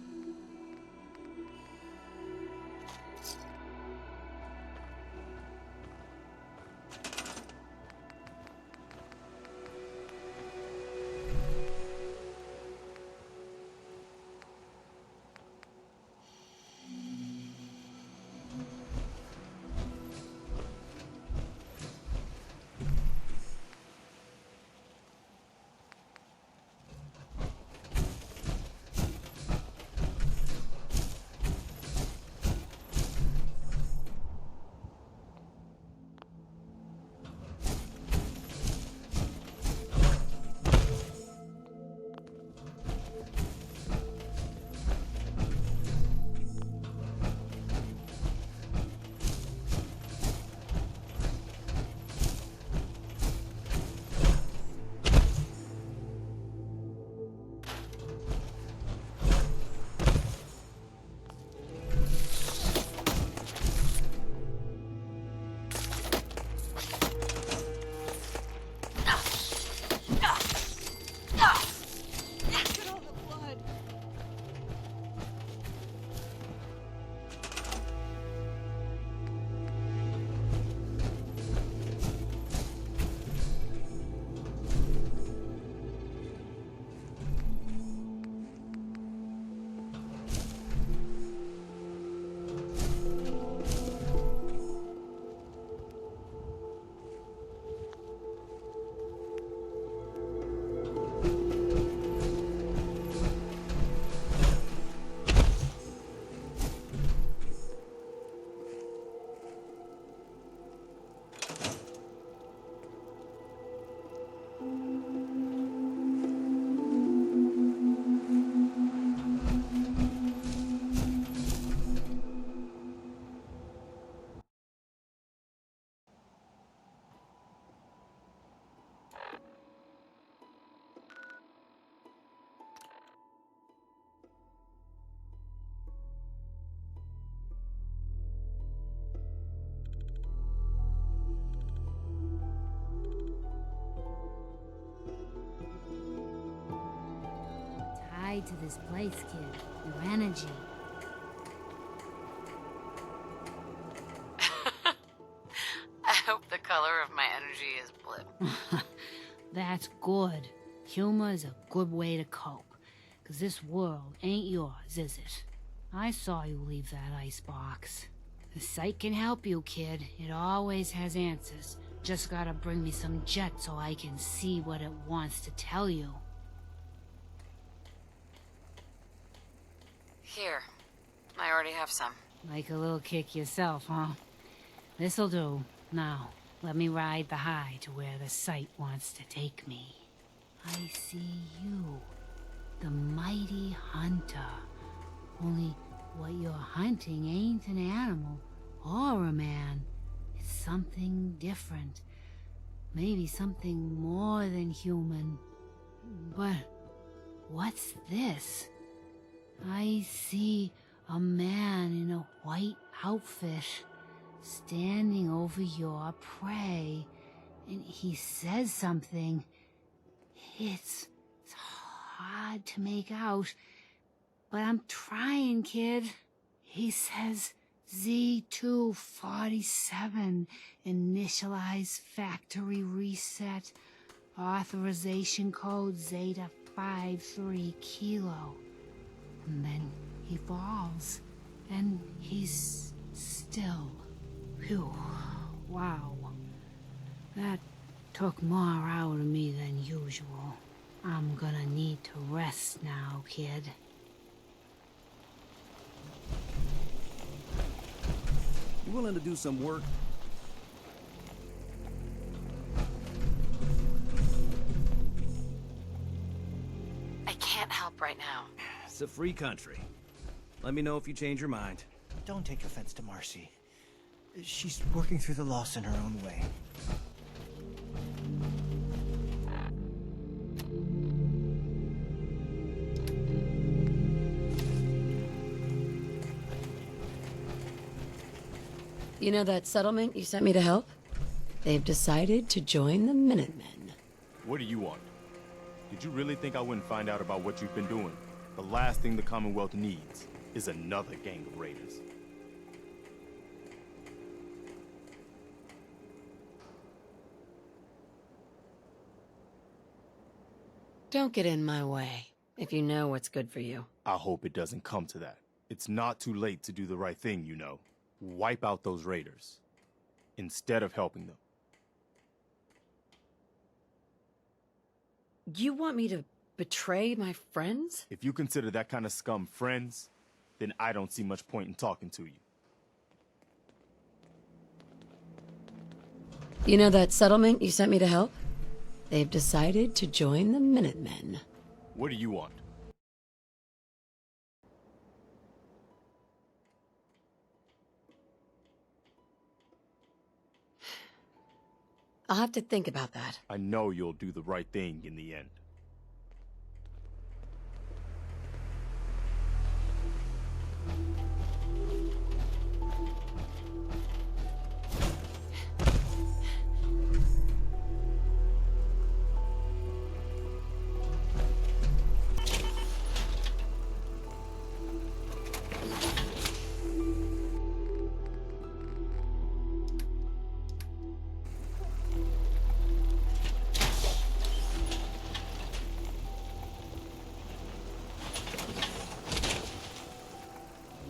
To this place, kid. Your energy. I hope the color of my energy is blue. That's good. Humor is a good way to cope. 'Cause this world ain't yours, is it? I saw you leave that icebox. The sight can help you, kid. It always has answers. Just gotta bring me some jet so I can see what it wants to tell you. Here. I already have some. Like a little kick yourself, huh? This'll do. Now, let me ride the high to where the sight wants to take me. I see you. The mighty hunter. Only what you're hunting ain't an animal or a man. It's something different. Maybe something more than human. But what's this? I see a man in a white outfit standing over your prey, and he says something. It's hard to make out, but I'm trying, kid. He says Z247, initialize factory reset, authorization code Zeta 53 Kilo. And then he falls, and he's still. Phew, wow. That took more out of me than usual. I'm gonna need to rest now, kid. You willing to do some work? I can't help right now. It's a free country. Let me know if you change your mind. Don't take offense to Marcy. She's working through the loss in her own way. You know that settlement you sent me to help? They've decided to join the Minutemen. What do you want? Did you really think I wouldn't find out about what you've been doing? The last thing the Commonwealth needs is another gang of raiders. Don't get in my way, if you know what's good for you. I hope it doesn't come to that. It's not too late to do the right thing, you know. Wipe out those raiders, instead of helping them. You want me to betray my friends? If you consider that kind of scum friends, then I don't see much point in talking to you. You know that settlement you sent me to help? They've decided to join the Minutemen. What do you want? I'll have to think about that. I know you'll do the right thing in the end.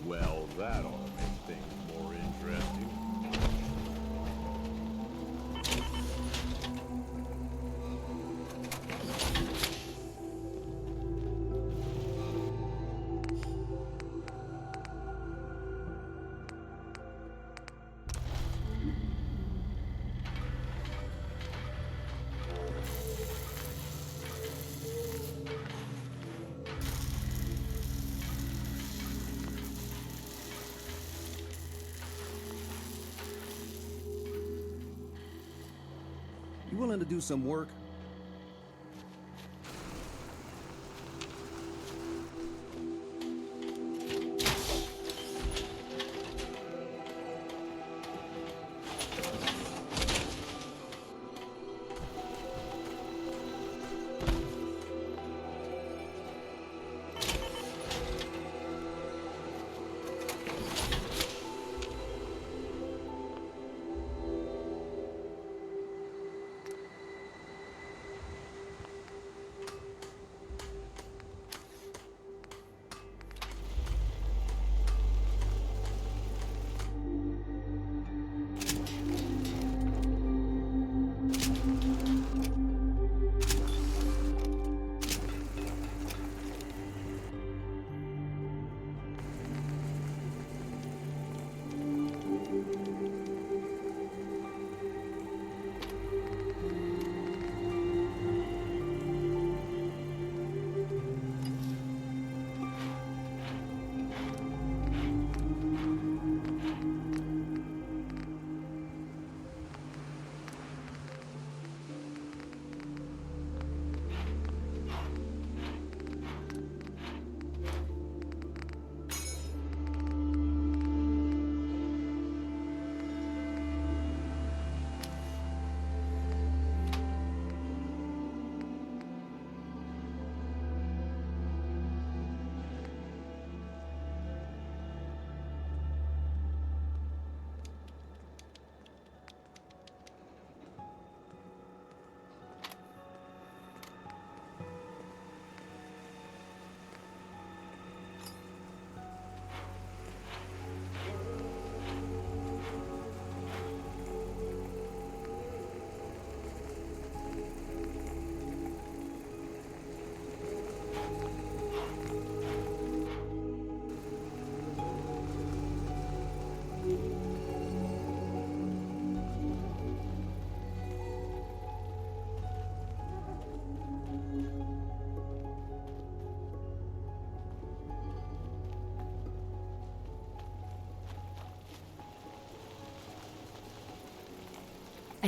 Well, that ought to make things more interesting. You willing to do some work?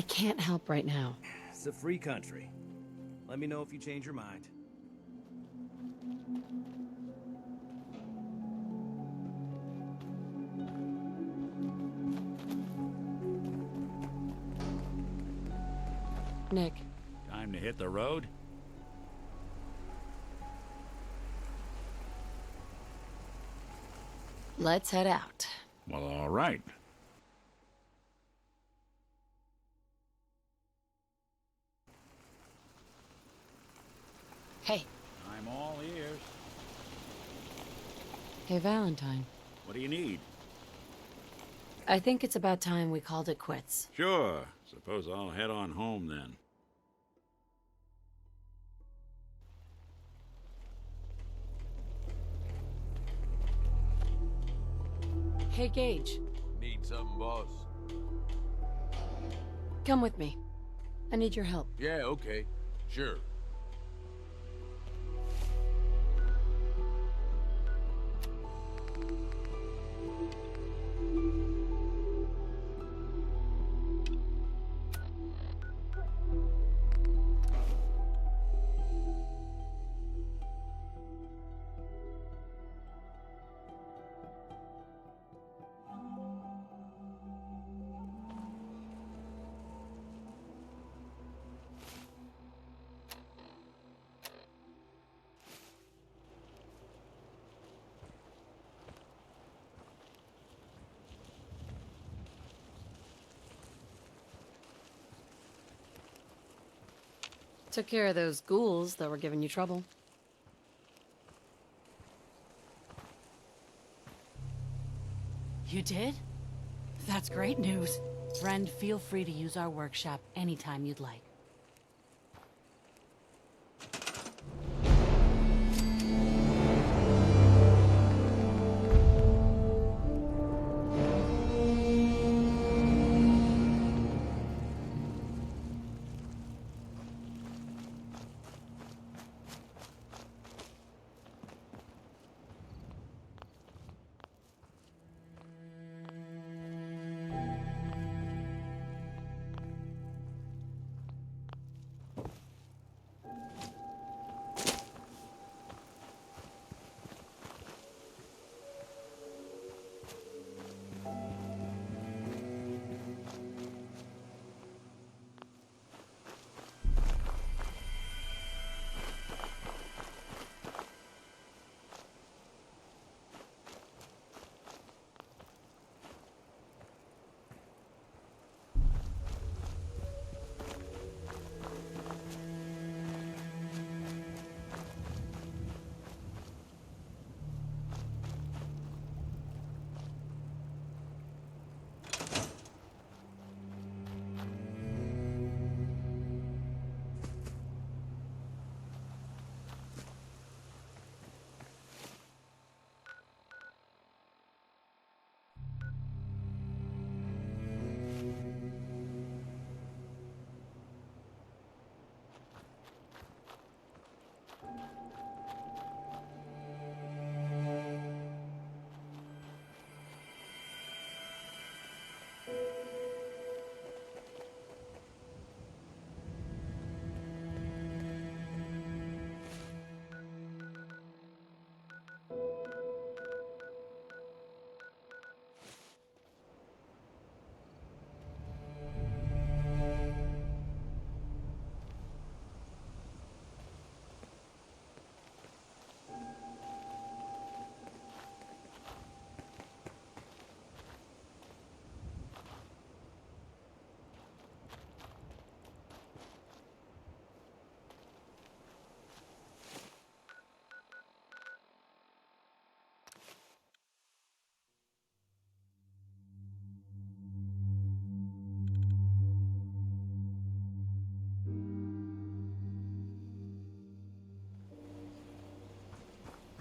I can't help right now. It's a free country. Let me know if you change your mind. Nick. Time to hit the road? Let's head out. Well, all right. Hey. I'm all ears. Hey, Valentine. What do you need? I think it's about time we called it quits. Sure. Suppose I'll head on home then. Hey, Gage. Need something, boss? Come with me. I need your help. Yeah, okay. Sure. Took care of those ghouls that were giving you trouble. You did? That's great news. Friend, feel free to use our workshop anytime you'd like.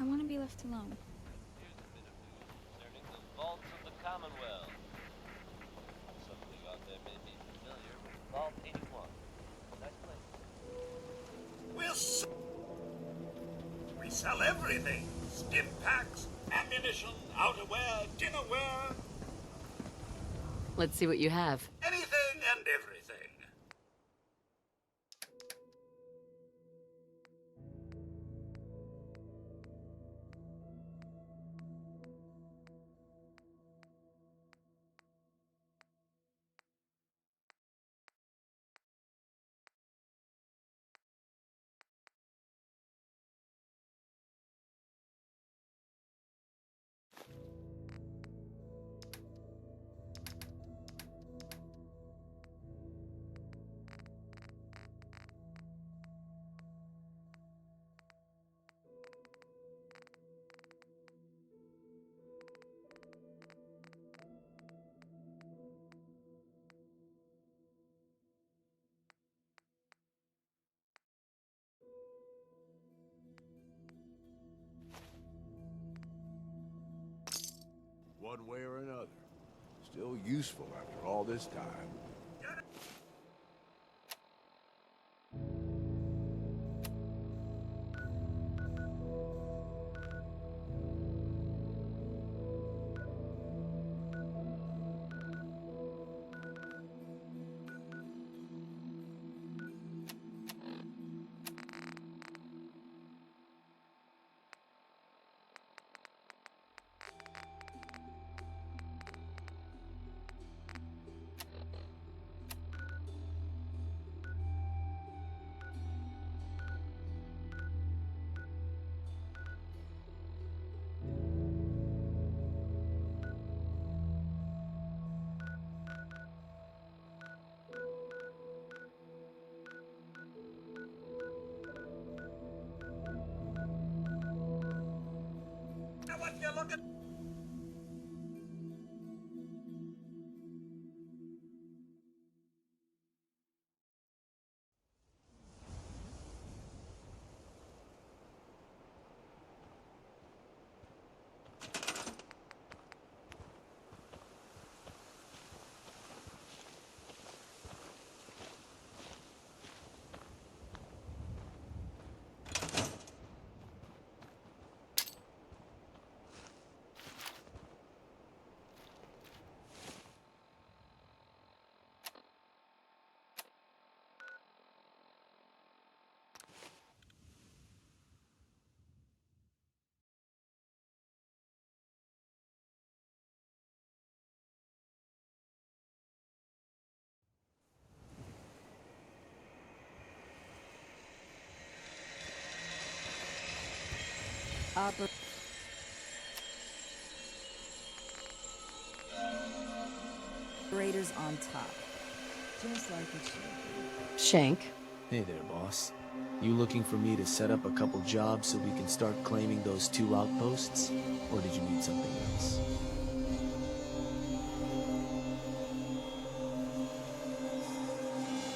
I want to be left alone. Concerning the vaults of the Commonwealth. Some of you out there may be familiar with Vault 81. Nice place. We sell everything. Stim packs, ammunition, outerwear, dinnerware. Let's see what you have. Anything and everything. one way or another. Still useful after all this time. Operators on top. Just like it should be. Shank. Hey there, boss. You looking for me to set up a couple jobs so we can start claiming those 2 outposts? Or did you need something else?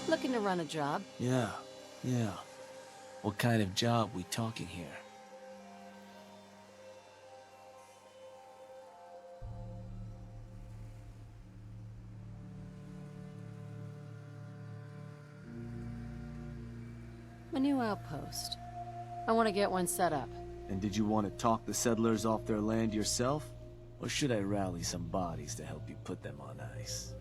Looking to run a job? Yeah. What kind of job we talking here? A new outpost. I want to get one set up. And did you want to talk the settlers off their land yourself? Or should I rally some bodies to help you put them on ice?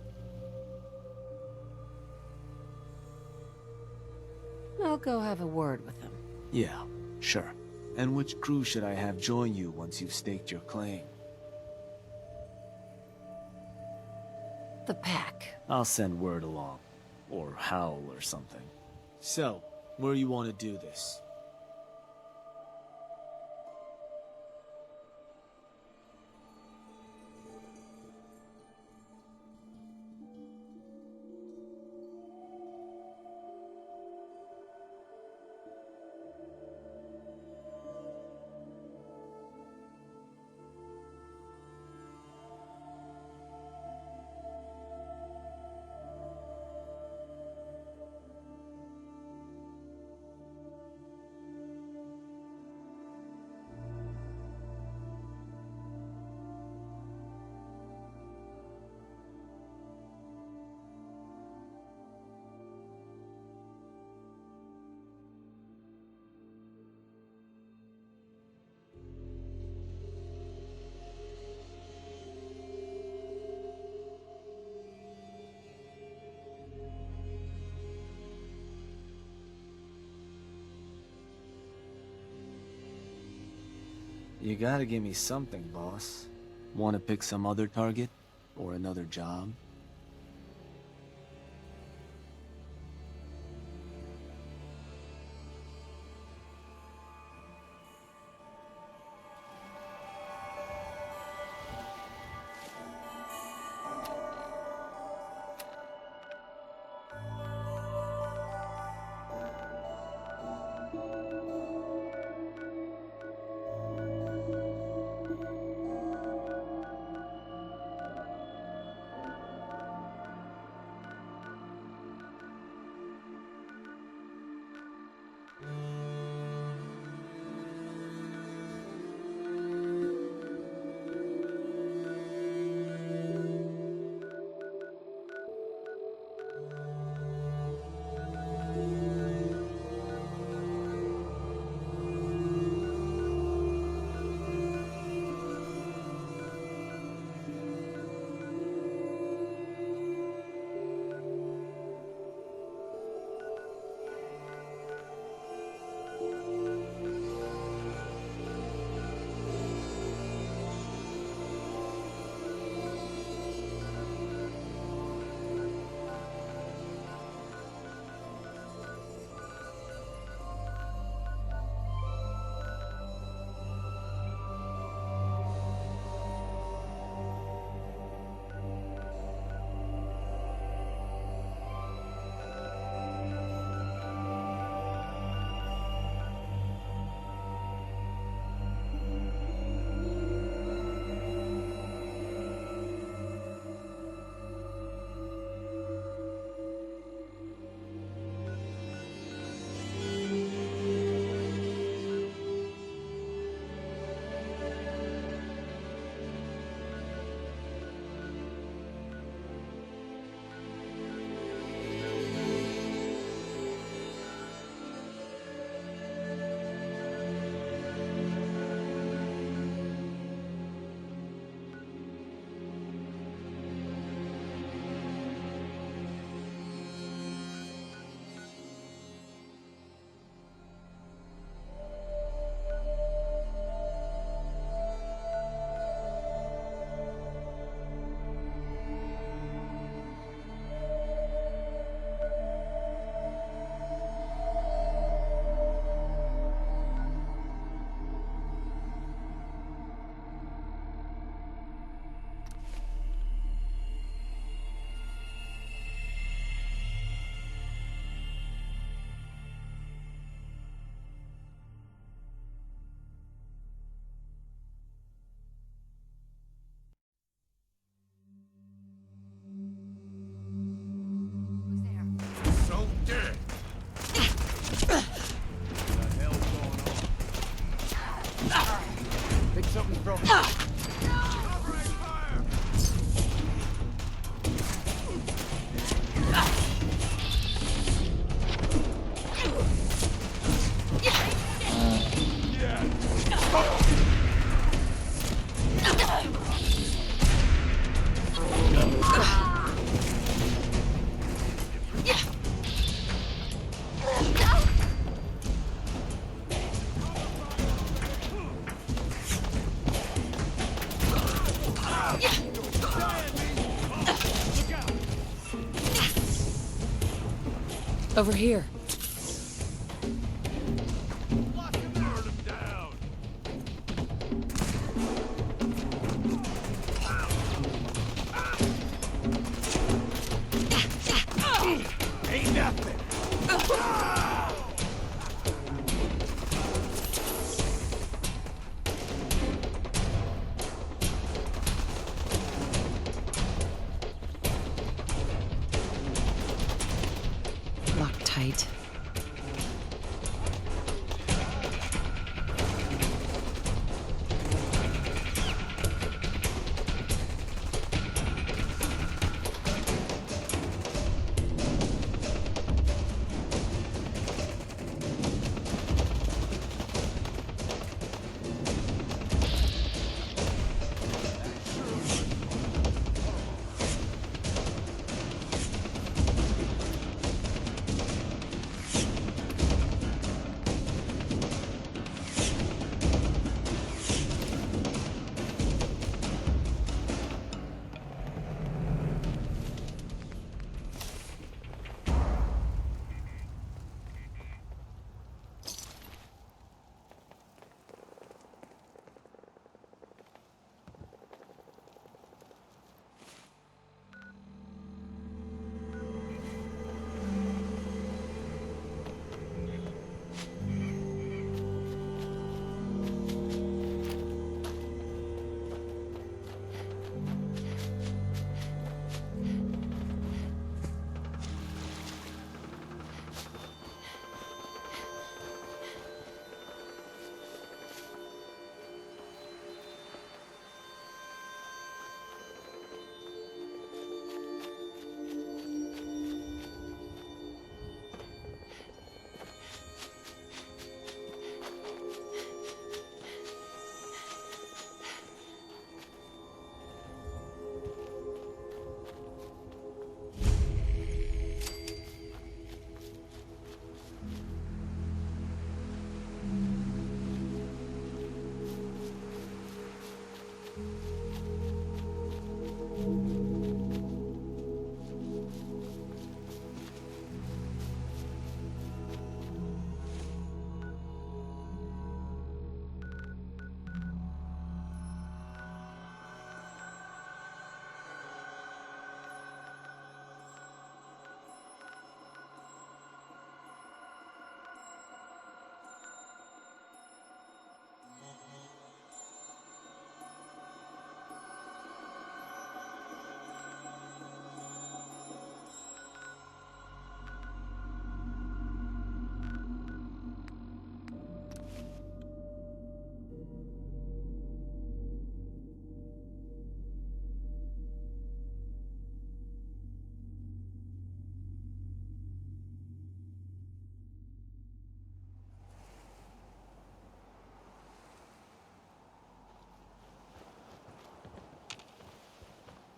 I'll go have a word with them. Yeah, sure. And which crew should I have join you once you've staked your claim? The pack. I'll send word along. Or Howl or something. So, where you want to do this? You gotta give me something, boss. Want to pick some other target? Or another job? Central. Over here. Ain't nothing. Locked tight.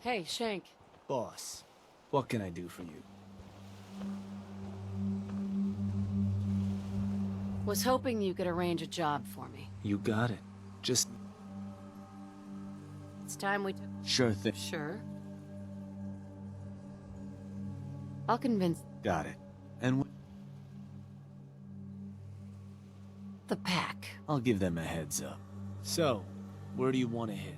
Hey, Shank. Boss, what can I do for you? Was hoping you could arrange a job for me. You got it. Just It's time we... sure thing. Sure. I'll convince... Got it. And the pack. I'll give them a heads up. So, where do you want to hit?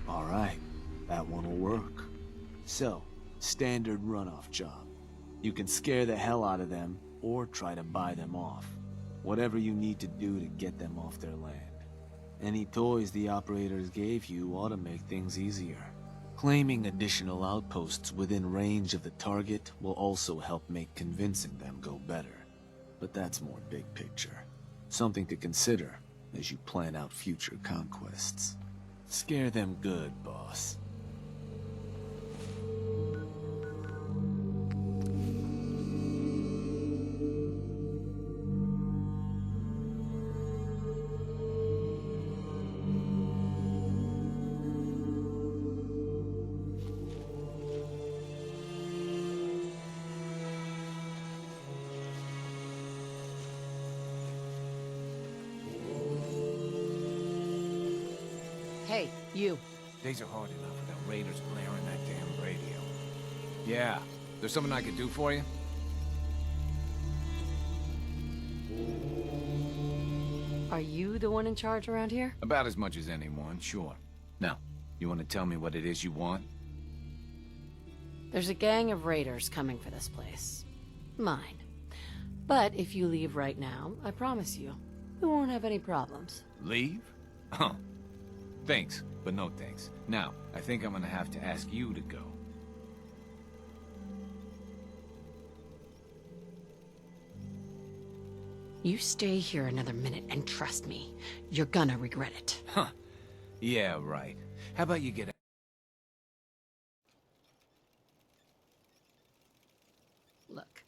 Alright, that one will work. So, standard runoff job. You can scare the hell out of them, or try to buy them off. Whatever you need to do to get them off their land. Any toys the operators gave you ought to make things easier. Claiming additional outposts within range of the target will also help make convincing them go better. But that's more big picture. Something to consider as you plan out future conquests. Scare them good, boss. Hey, you. Days are hard enough without raiders blaring that damn radio. Yeah. There's something I could do for you? Are you the one in charge around here? About as much as anyone, sure. Now, you want to tell me what it is you want? There's a gang of raiders coming for this place. Mine. But if you leave right now, I promise you, we won't have any problems. Leave? Huh. Thanks, but no thanks. Now, I think I'm gonna have to ask you to go. You stay here another minute and trust me, you're gonna regret it. Huh. Yeah, right. How about you get out? Look,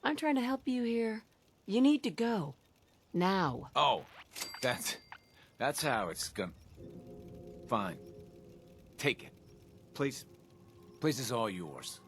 I'm trying to help you here. You need to go. Now. Oh, that's how it's gonna... Fine. Take it. Place is all yours.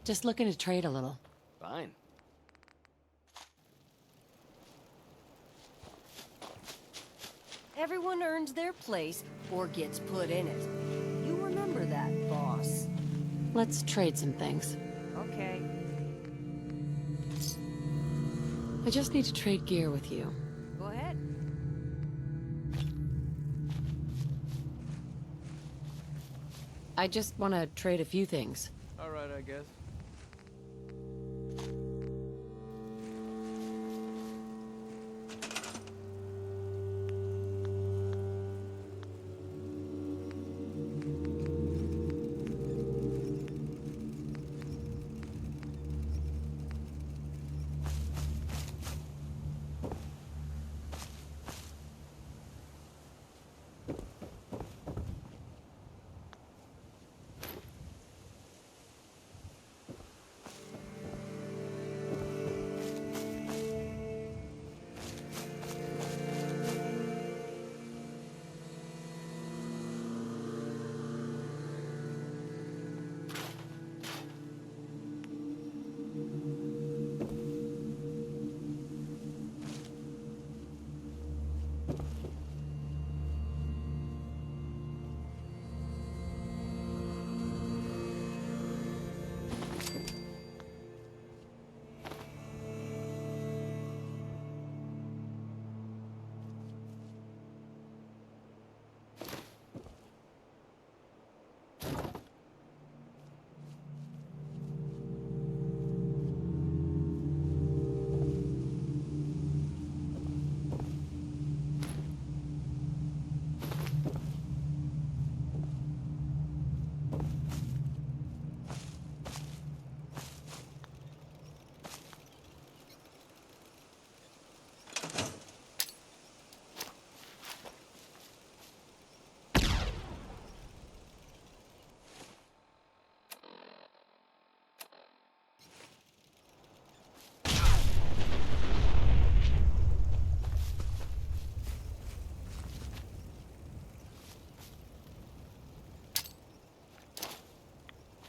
Just looking to trade a little. Fine. Everyone earns their place or gets put in it. You remember that, boss. Let's trade some things. Okay. I just need to trade gear with you. Go ahead. I just want to trade a few things. All right, I guess.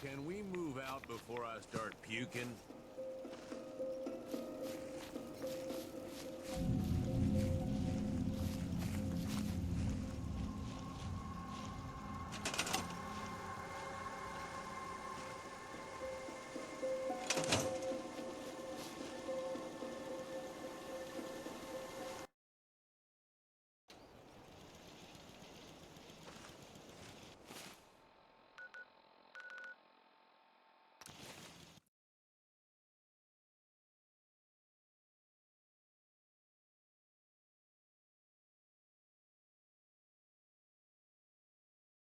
Can we move out before I start puking?